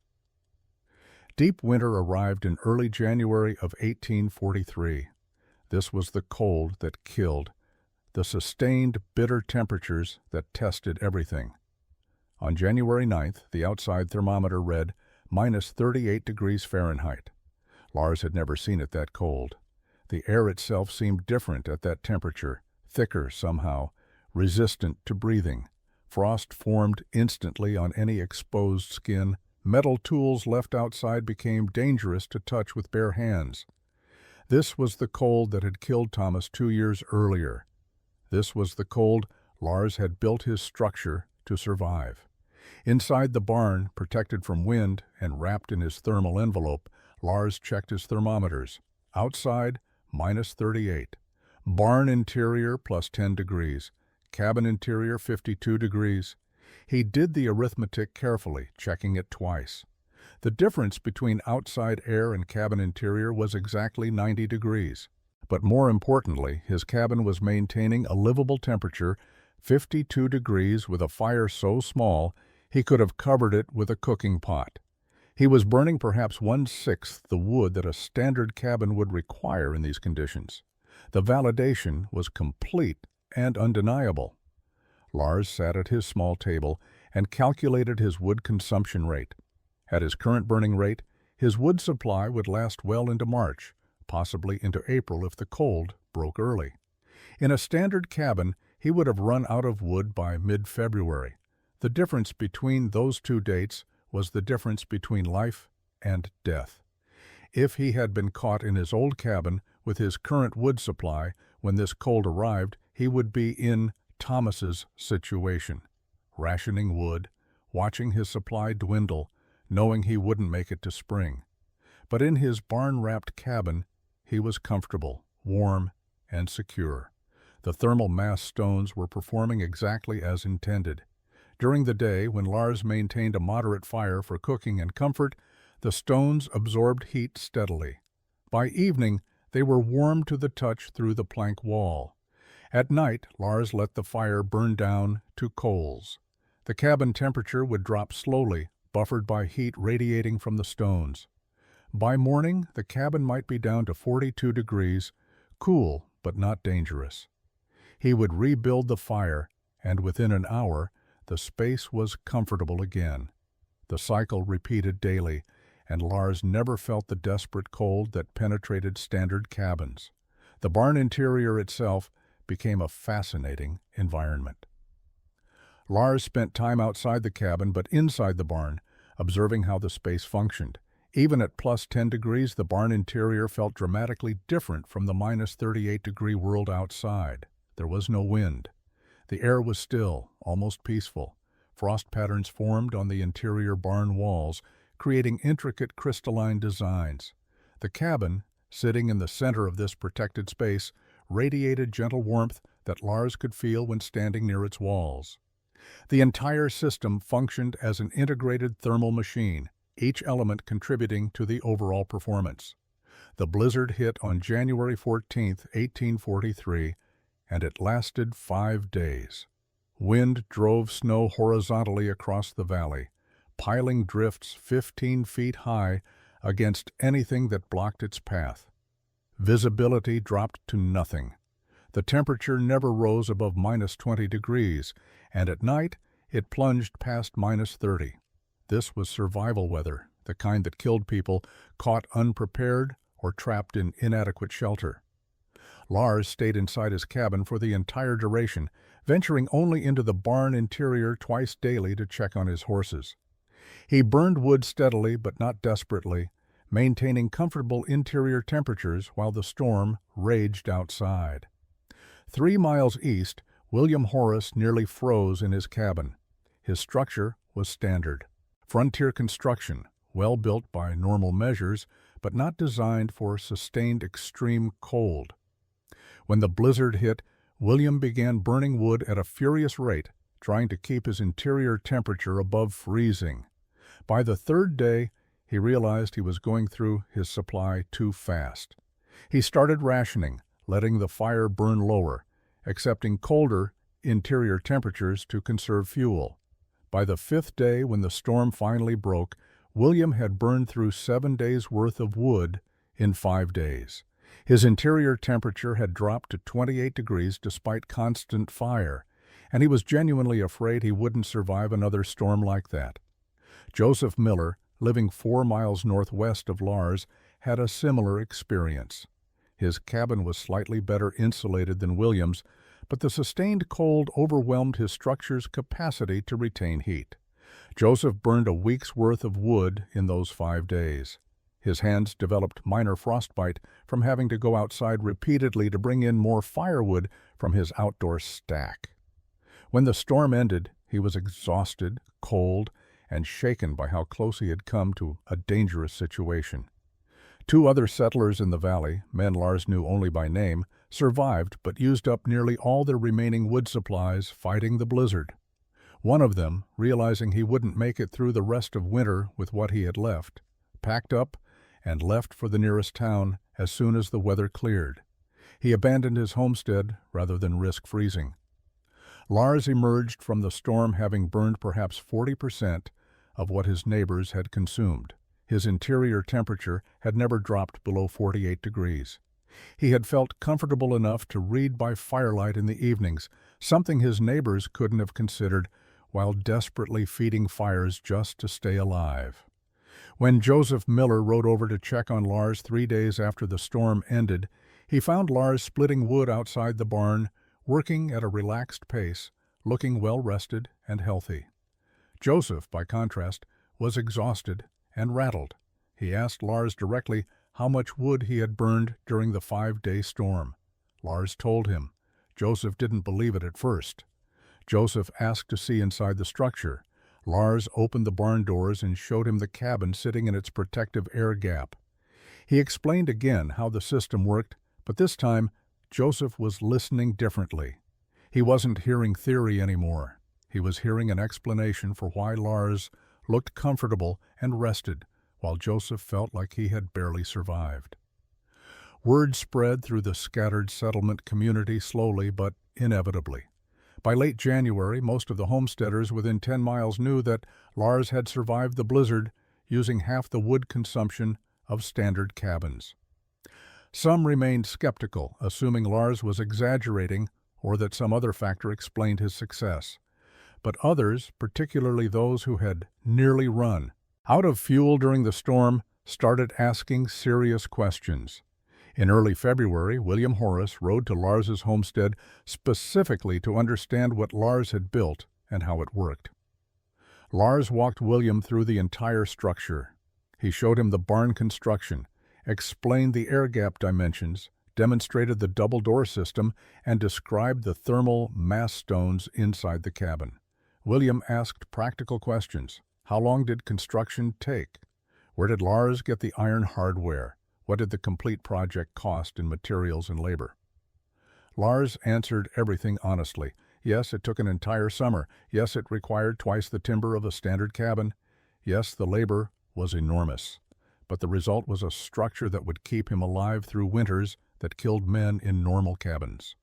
Deep winter arrived in early January of 1843. This was the cold that killed, the sustained bitter temperatures that tested everything. On January 9th, the outside thermometer read minus 38 degrees Fahrenheit. Lars had never seen it that cold. The air itself seemed different at that temperature, thicker somehow, resistant to breathing. Frost formed instantly on any exposed skin. Metal tools left outside became dangerous to touch with bare hands. This was the cold that had killed Thomas 2 years earlier. This was the cold Lars had built his structure to survive. Inside the barn, protected from wind and wrapped in his thermal envelope, Lars checked his thermometers. Outside, minus 38. Barn interior, plus 10 degrees. Cabin interior, 52 degrees. He did the arithmetic carefully, checking it twice. The difference between outside air and cabin interior was exactly 90 degrees. But more importantly, his cabin was maintaining a livable temperature, 52 degrees, with a fire so small he could have covered it with a cooking pot. He was burning perhaps 1/6 the wood that a standard cabin would require in these conditions. The validation was complete and undeniable. Lars sat at his small table and calculated his wood consumption rate. At his current burning rate, his wood supply would last well into March, possibly into April if the cold broke early. In a standard cabin, he would have run out of wood by mid-February. The difference between those two dates was the difference between life and death. If he had been caught in his old cabin with his current wood supply when this cold arrived, he would be in Thomas's situation, rationing wood, watching his supply dwindle, knowing he wouldn't make it to spring. But in his barn-wrapped cabin, he was comfortable, warm, and secure. The thermal mass stones were performing exactly as intended. During the day, when Lars maintained a moderate fire for cooking and comfort, the stones absorbed heat steadily. By evening, they were warm to the touch through the plank wall. At night, Lars let the fire burn down to coals. The cabin temperature would drop slowly, buffered by heat radiating from the stones. By morning, the cabin might be down to 42 degrees, cool but not dangerous. He would rebuild the fire, and within an hour, the space was comfortable again. The cycle repeated daily, and Lars never felt the desperate cold that penetrated standard cabins. The barn interior itself became a fascinating environment. Lars spent time outside the cabin but inside the barn, observing how the space functioned. Even at plus 10 degrees, the barn interior felt dramatically different from the minus 38-degree world outside. There was no wind. The air was still, almost peaceful. Frost patterns formed on the interior barn walls, creating intricate crystalline designs. The cabin, sitting in the center of this protected space, radiated gentle warmth that Lars could feel when standing near its walls. The entire system functioned as an integrated thermal machine, each element contributing to the overall performance. The blizzard hit on January 14, 1843, and it lasted 5 days. Wind drove snow horizontally across the valley, piling drifts 15 feet high against anything that blocked its path. Visibility dropped to nothing. The temperature never rose above minus 20 degrees, and at night it plunged past minus 30. This was survival weather, the kind that killed people caught unprepared or trapped in inadequate shelter. Lars stayed inside his cabin for the entire duration, venturing only into the barn interior twice daily to check on his horses. He burned wood steadily but not desperately, maintaining comfortable interior temperatures while the storm raged outside. 3 miles east, William Horace nearly froze in his cabin. His structure was standard. Frontier construction, well built by normal measures, but not designed for sustained extreme cold. When the blizzard hit, William began burning wood at a furious rate, trying to keep his interior temperature above freezing. By the 3rd day, he realized he was going through his supply too fast. He started rationing, letting the fire burn lower, accepting colder interior temperatures to conserve fuel. By the 5th day, when the storm finally broke, William had burned through 7 days' worth of wood in 5 days. His interior temperature had dropped to 28 degrees despite constant fire, and he was genuinely afraid he wouldn't survive another storm like that. Joseph Miller, living 4 miles northwest of Lars, had a similar experience. His cabin was slightly better insulated than William's, but the sustained cold overwhelmed his structure's capacity to retain heat. Joseph burned a week's worth of wood in those 5 days. His hands developed minor frostbite from having to go outside repeatedly to bring in more firewood from his outdoor stack. When the storm ended, he was exhausted, cold, and shaken by how close he had come to a dangerous situation. 2 other settlers in the valley, men Lars knew only by name, survived but used up nearly all their remaining wood supplies fighting the blizzard. One of them, realizing he wouldn't make it through the rest of winter with what he had left, packed up and left for the nearest town as soon as the weather cleared. He abandoned his homestead rather than risk freezing. Lars emerged from the storm having burned perhaps 40% of what his neighbors had consumed. His interior temperature had never dropped below 48 degrees. He had felt comfortable enough to read by firelight in the evenings, something his neighbors couldn't have considered while desperately feeding fires just to stay alive. When Joseph Miller rode over to check on Lars 3 days after the storm ended, he found Lars splitting wood outside the barn, working at a relaxed pace, looking well-rested and healthy. Joseph, by contrast, was exhausted and rattled. He asked Lars directly how much wood he had burned during the 5-day storm. Lars told him. Joseph didn't believe it at first. Joseph asked to see inside the structure. Lars opened the barn doors and showed him the cabin sitting in its protective air gap. He explained again how the system worked, but this time Joseph was listening differently. He wasn't hearing theory anymore. He was hearing an explanation for why Lars looked comfortable and rested, while Joseph felt like he had barely survived. Word spread through the scattered settlement community slowly but inevitably. By late January, most of the homesteaders within 10 miles knew that Lars had survived the blizzard using half the wood consumption of standard cabins. Some remained skeptical, assuming Lars was exaggerating or that some other factor explained his success. But others, particularly those who had nearly run out of fuel during the storm, started asking serious questions. In early February, William Horace rode to Lars's homestead specifically to understand what Lars had built and how it worked. Lars walked William through the entire structure. He showed him the barn construction, explained the air gap dimensions, demonstrated the double door system, and described the thermal mass stones inside the cabin. William asked practical questions. How long did construction take? Where did Lars get the iron hardware? What did the complete project cost in materials and labor? Lars answered everything honestly. Yes, it took an entire summer. Yes, it required twice the timber of a standard cabin. Yes, the labor was enormous. But the result was a structure that would keep him alive through winters that killed men in normal cabins.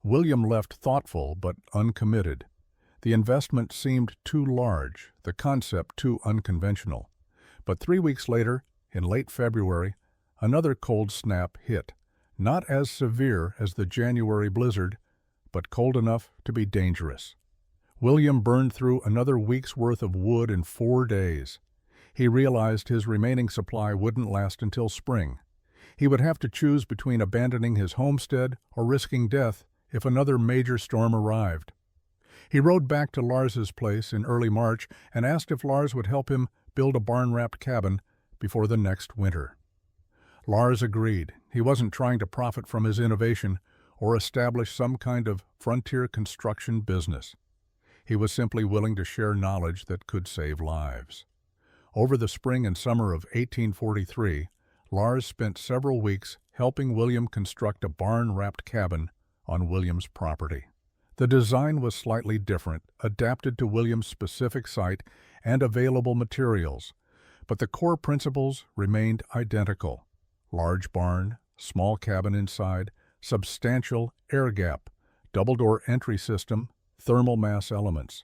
William left thoughtful but uncommitted. The investment seemed too large, the concept too unconventional. But 3 weeks later, in late February, another cold snap hit, not as severe as the January blizzard, but cold enough to be dangerous. William burned through another week's worth of wood in 4 days. He realized his remaining supply wouldn't last until spring. He would have to choose between abandoning his homestead or risking death if another major storm arrived. He rode back to Lars's place in early March and asked if Lars would help him build a barn-wrapped cabin before the next winter. Lars agreed. He wasn't trying to profit from his innovation or establish some kind of frontier construction business. He was simply willing to share knowledge that could save lives. Over the spring and summer of 1843, Lars spent several weeks helping William construct a barn-wrapped cabin on William's property. The design was slightly different, adapted to William's specific site and available materials, but the core principles remained identical. Large barn, small cabin inside, substantial air gap, double-door entry system, thermal mass elements.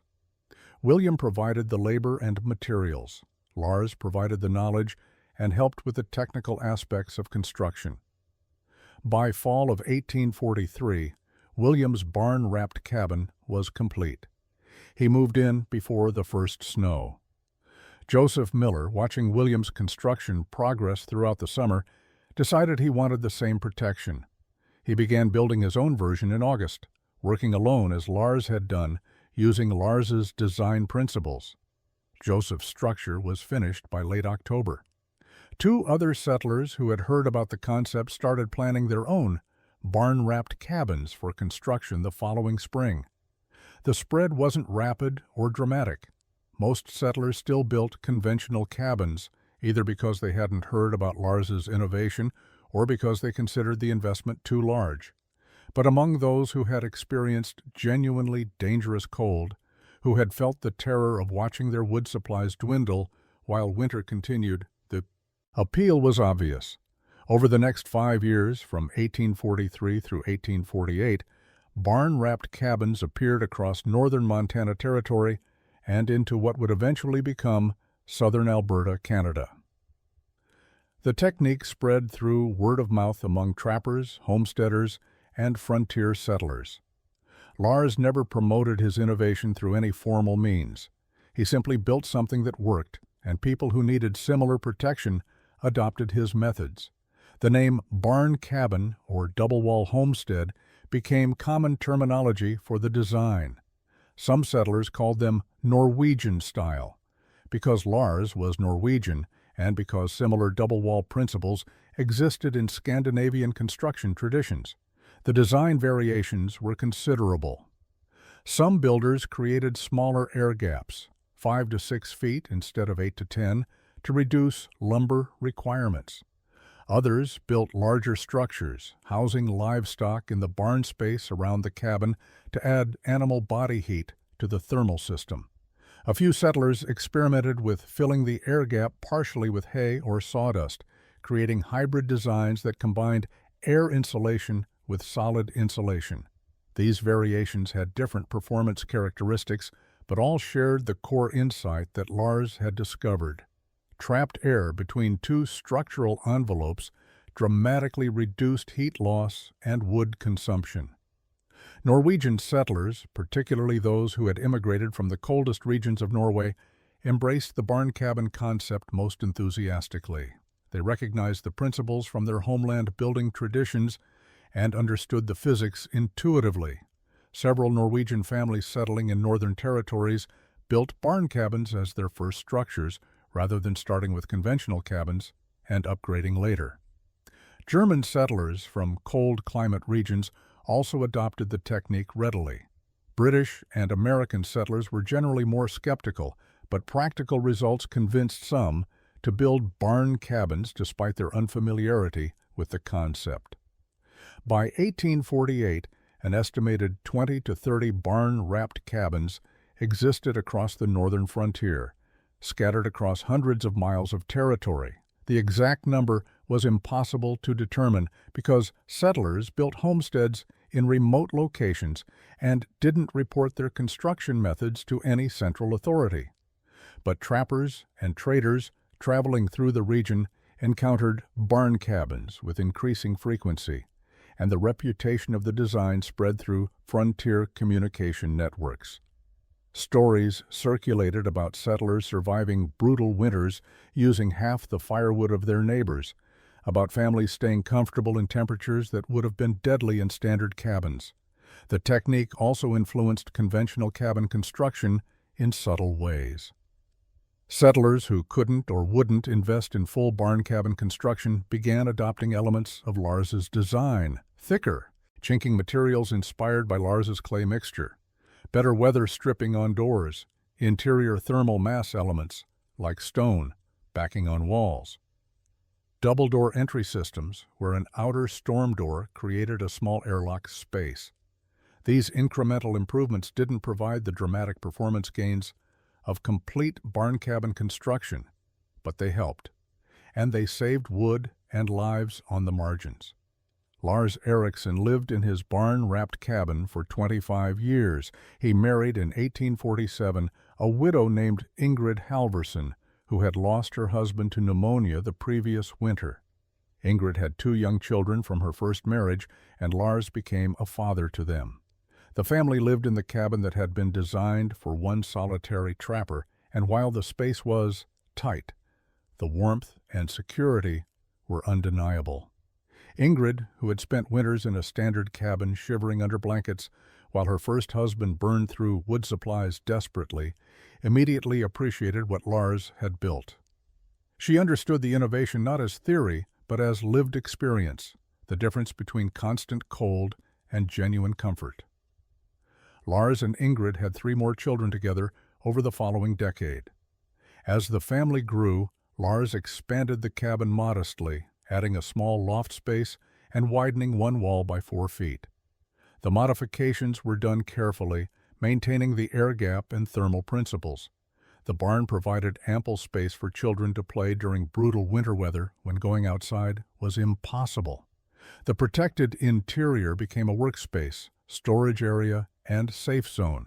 William provided the labor and materials. Lars provided the knowledge and helped with the technical aspects of construction. By fall of 1843, William's barn-wrapped cabin was complete. He moved in before the first snow. Joseph Miller, watching William's construction progress throughout the summer, decided he wanted the same protection. He began building his own version in August, working alone as Lars had done, using Lars's design principles. Joseph's structure was finished by late October. 2 other settlers who had heard about the concept started planning their own barn-wrapped cabins for construction the following spring. The spread wasn't rapid or dramatic. Most settlers still built conventional cabins, either because they hadn't heard about Lars's innovation or because they considered the investment too large. But among those who had experienced genuinely dangerous cold, who had felt the terror of watching their wood supplies dwindle while winter continued, the appeal was obvious. Over the next 5 years, from 1843 through 1848, barn-wrapped cabins appeared across northern Montana Territory and into what would eventually become southern Alberta, Canada. The technique spread through word of mouth among trappers, homesteaders, and frontier settlers. Lars never promoted his innovation through any formal means. He simply built something that worked, and people who needed similar protection adopted his methods. The name barn cabin or double-wall homestead became common terminology for the design. Some settlers called them Norwegian style, because Lars was Norwegian and because similar double-wall principles existed in Scandinavian construction traditions. The design variations were considerable. Some builders created smaller air gaps, 5 to 6 feet instead of 8 to 10, to reduce lumber requirements. Others built larger structures, housing livestock in the barn space around the cabin to add animal body heat to the thermal system. A few settlers experimented with filling the air gap partially with hay or sawdust, creating hybrid designs that combined air insulation with solid insulation. These variations had different performance characteristics, but all shared the core insight that Lars had discovered. Trapped air between two structural envelopes dramatically reduced heat loss and wood consumption. Norwegian settlers, particularly those who had immigrated from the coldest regions of Norway, embraced the barn cabin concept most enthusiastically. They recognized the principles from their homeland building traditions and understood the physics intuitively. Several Norwegian families settling in northern territories built barn cabins as their first structures, rather than starting with conventional cabins and upgrading later. German settlers from cold climate regions also adopted the technique readily. British and American settlers were generally more skeptical, but practical results convinced some to build barn cabins despite their unfamiliarity with the concept. By 1848, an estimated 20 to 30 barn-wrapped cabins existed across the northern frontier, scattered across hundreds of miles of territory. The exact number was impossible to determine because settlers built homesteads in remote locations and didn't report their construction methods to any central authority. But trappers and traders traveling through the region encountered barn cabins with increasing frequency, and the reputation of the design spread through frontier communication networks. Stories circulated about settlers surviving brutal winters using half the firewood of their neighbors, about families staying comfortable in temperatures that would have been deadly in standard cabins. The technique also influenced conventional cabin construction in subtle ways. Settlers who couldn't or wouldn't invest in full barn cabin construction began adopting elements of Lars's design: thicker, chinking materials inspired by Lars's clay mixture, better weather stripping on doors, interior thermal mass elements, like stone, backing on walls. Double-door entry systems, where an outer storm door created a small airlock space. These incremental improvements didn't provide the dramatic performance gains of complete barn cabin construction, but they helped, and they saved wood and lives on the margins. Lars Eriksson lived in his barn-wrapped cabin for 25 years. He married in 1847 a widow named Ingrid Halvorsen, who had lost her husband to pneumonia the previous winter. Ingrid had 2 young children from her first marriage, and Lars became a father to them. The family lived in the cabin that had been designed for one solitary trapper, and while the space was tight, the warmth and security were undeniable. Ingrid, who had spent winters in a standard cabin shivering under blankets while her first husband burned through wood supplies desperately, immediately appreciated what Lars had built. She understood the innovation not as theory, but as lived experience, the difference between constant cold and genuine comfort. Lars and Ingrid had 3 more children together over the following decade. As the family grew, Lars expanded the cabin modestly, adding a small loft space and widening one wall by 4 feet. The modifications were done carefully, maintaining the air gap and thermal principles. The barn provided ample space for children to play during brutal winter weather when going outside was impossible. The protected interior became a workspace, storage area, and safe zone,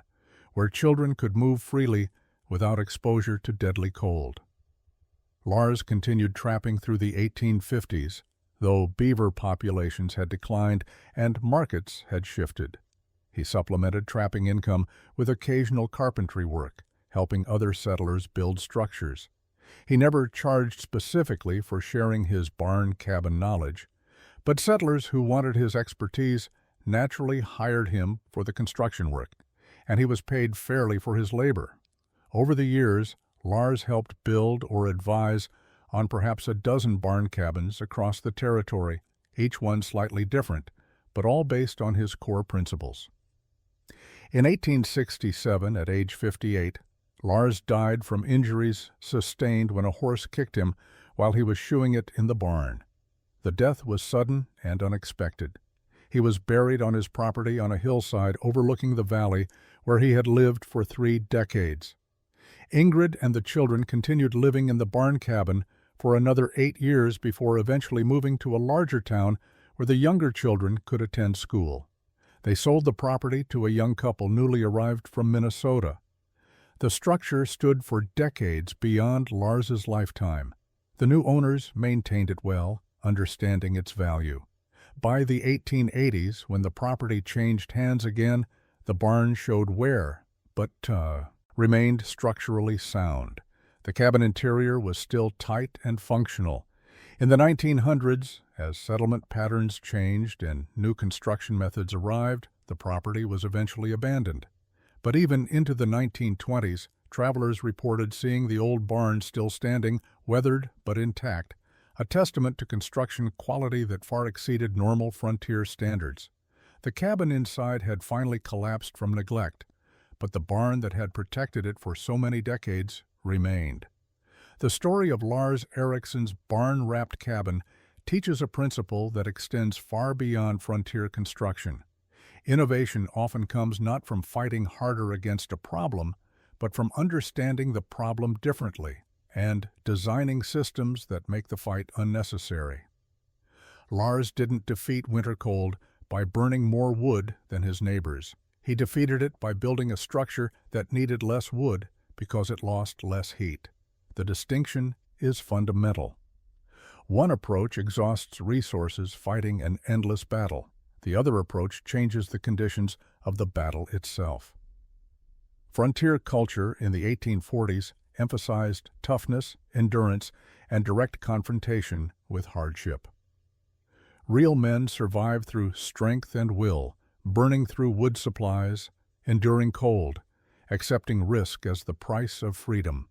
where children could move freely without exposure to deadly cold. Lars continued trapping through the 1850s, though beaver populations had declined and markets had shifted. He supplemented trapping income with occasional carpentry work, helping other settlers build structures. He never charged specifically for sharing his barn cabin knowledge, but settlers who wanted his expertise naturally hired him for the construction work, and he was paid fairly for his labor. Over the years, Lars helped build or advise on perhaps a dozen barn cabins across the territory, each one slightly different, but all based on his core principles. In 1867, at age 58, Lars died from injuries sustained when a horse kicked him while he was shoeing it in the barn. The death was sudden and unexpected. He was buried on his property on a hillside overlooking the valley where he had lived for 3 decades. Ingrid and the children continued living in the barn cabin for another 8 years before eventually moving to a larger town where the younger children could attend school. They sold the property to a young couple newly arrived from Minnesota. The structure stood for decades beyond Lars's lifetime. The new owners maintained it well, understanding its value. By the 1880s, when the property changed hands again, the barn showed wear, but remained structurally sound. The cabin interior was still tight and functional. In the 1900s, as settlement patterns changed and new construction methods arrived, the property was eventually abandoned. But even into the 1920s, travelers reported seeing the old barn still standing, weathered but intact, a testament to construction quality that far exceeded normal frontier standards. The cabin inside had finally collapsed from neglect, but the barn that had protected it for so many decades remained. The story of Lars Eriksson's barn-wrapped cabin teaches a principle that extends far beyond frontier construction. Innovation often comes not from fighting harder against a problem, but from understanding the problem differently and designing systems that make the fight unnecessary. Lars didn't defeat winter cold by burning more wood than his neighbors. He defeated it by building a structure that needed less wood because it lost less heat. The distinction is fundamental. One approach exhausts resources fighting an endless battle. The other approach changes the conditions of the battle itself. Frontier culture in the 1840s emphasized toughness, endurance, and direct confrontation with hardship. Real men survived through strength and will, burning through wood supplies, enduring cold, accepting risk as the price of freedom.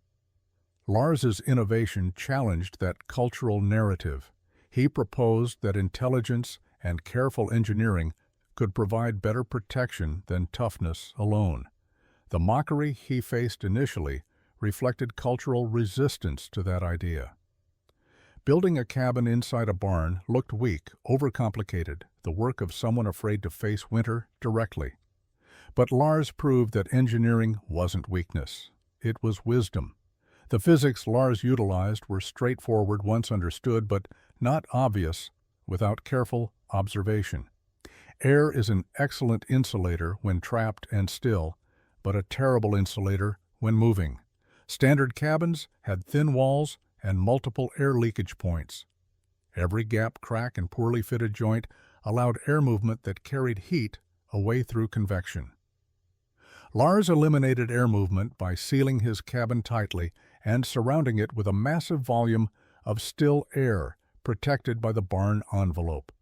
Lars's innovation challenged that cultural narrative. He proposed that intelligence and careful engineering could provide better protection than toughness alone. The mockery he faced initially reflected cultural resistance to that idea. Building a cabin inside a barn looked weak, overcomplicated, the work of someone afraid to face winter directly. But Lars proved that engineering wasn't weakness. It was wisdom. The physics Lars utilized were straightforward once understood, but not obvious without careful observation. Air is an excellent insulator when trapped and still, but a terrible insulator when moving. Standard cabins had thin walls and multiple air leakage points. Every gap, crack, and poorly fitted joint allowed air movement that carried heat away through convection. Lars eliminated air movement by sealing his cabin tightly and surrounding it with a massive volume of still air protected by the barn envelope.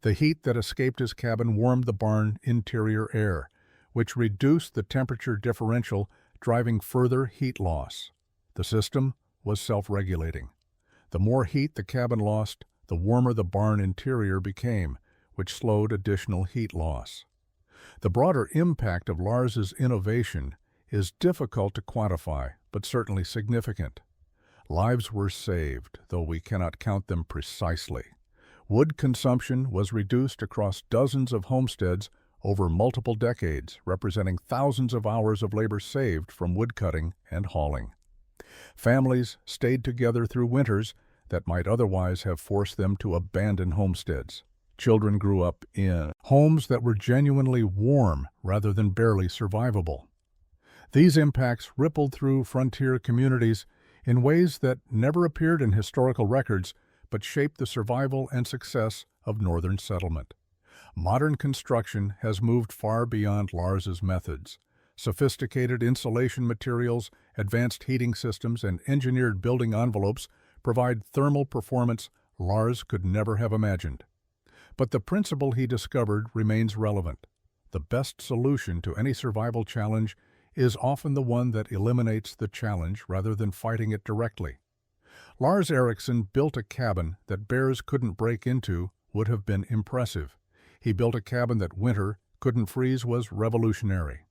The heat that escaped his cabin warmed the barn interior air, which reduced the temperature differential, driving further heat loss. The system was self-regulating. The more heat the cabin lost, the warmer the barn interior became, which slowed additional heat loss. The broader impact of Lars's innovation is difficult to quantify, but certainly significant. Lives were saved, though we cannot count them precisely. Wood consumption was reduced across dozens of homesteads over multiple decades, representing thousands of hours of labor saved from woodcutting and hauling. Families stayed together through winters that might otherwise have forced them to abandon homesteads. Children grew up in homes that were genuinely warm rather than barely survivable. These impacts rippled through frontier communities in ways that never appeared in historical records but shaped the survival and success of northern settlement. Modern construction has moved far beyond Lars's methods. Sophisticated insulation materials, advanced heating systems, and engineered building envelopes provide thermal performance Lars could never have imagined. But the principle he discovered remains relevant. The best solution to any survival challenge is often the one that eliminates the challenge rather than fighting it directly. Lars Eriksson built a cabin that bears couldn't break into would have been impressive. He built a cabin that winter couldn't freeze was revolutionary.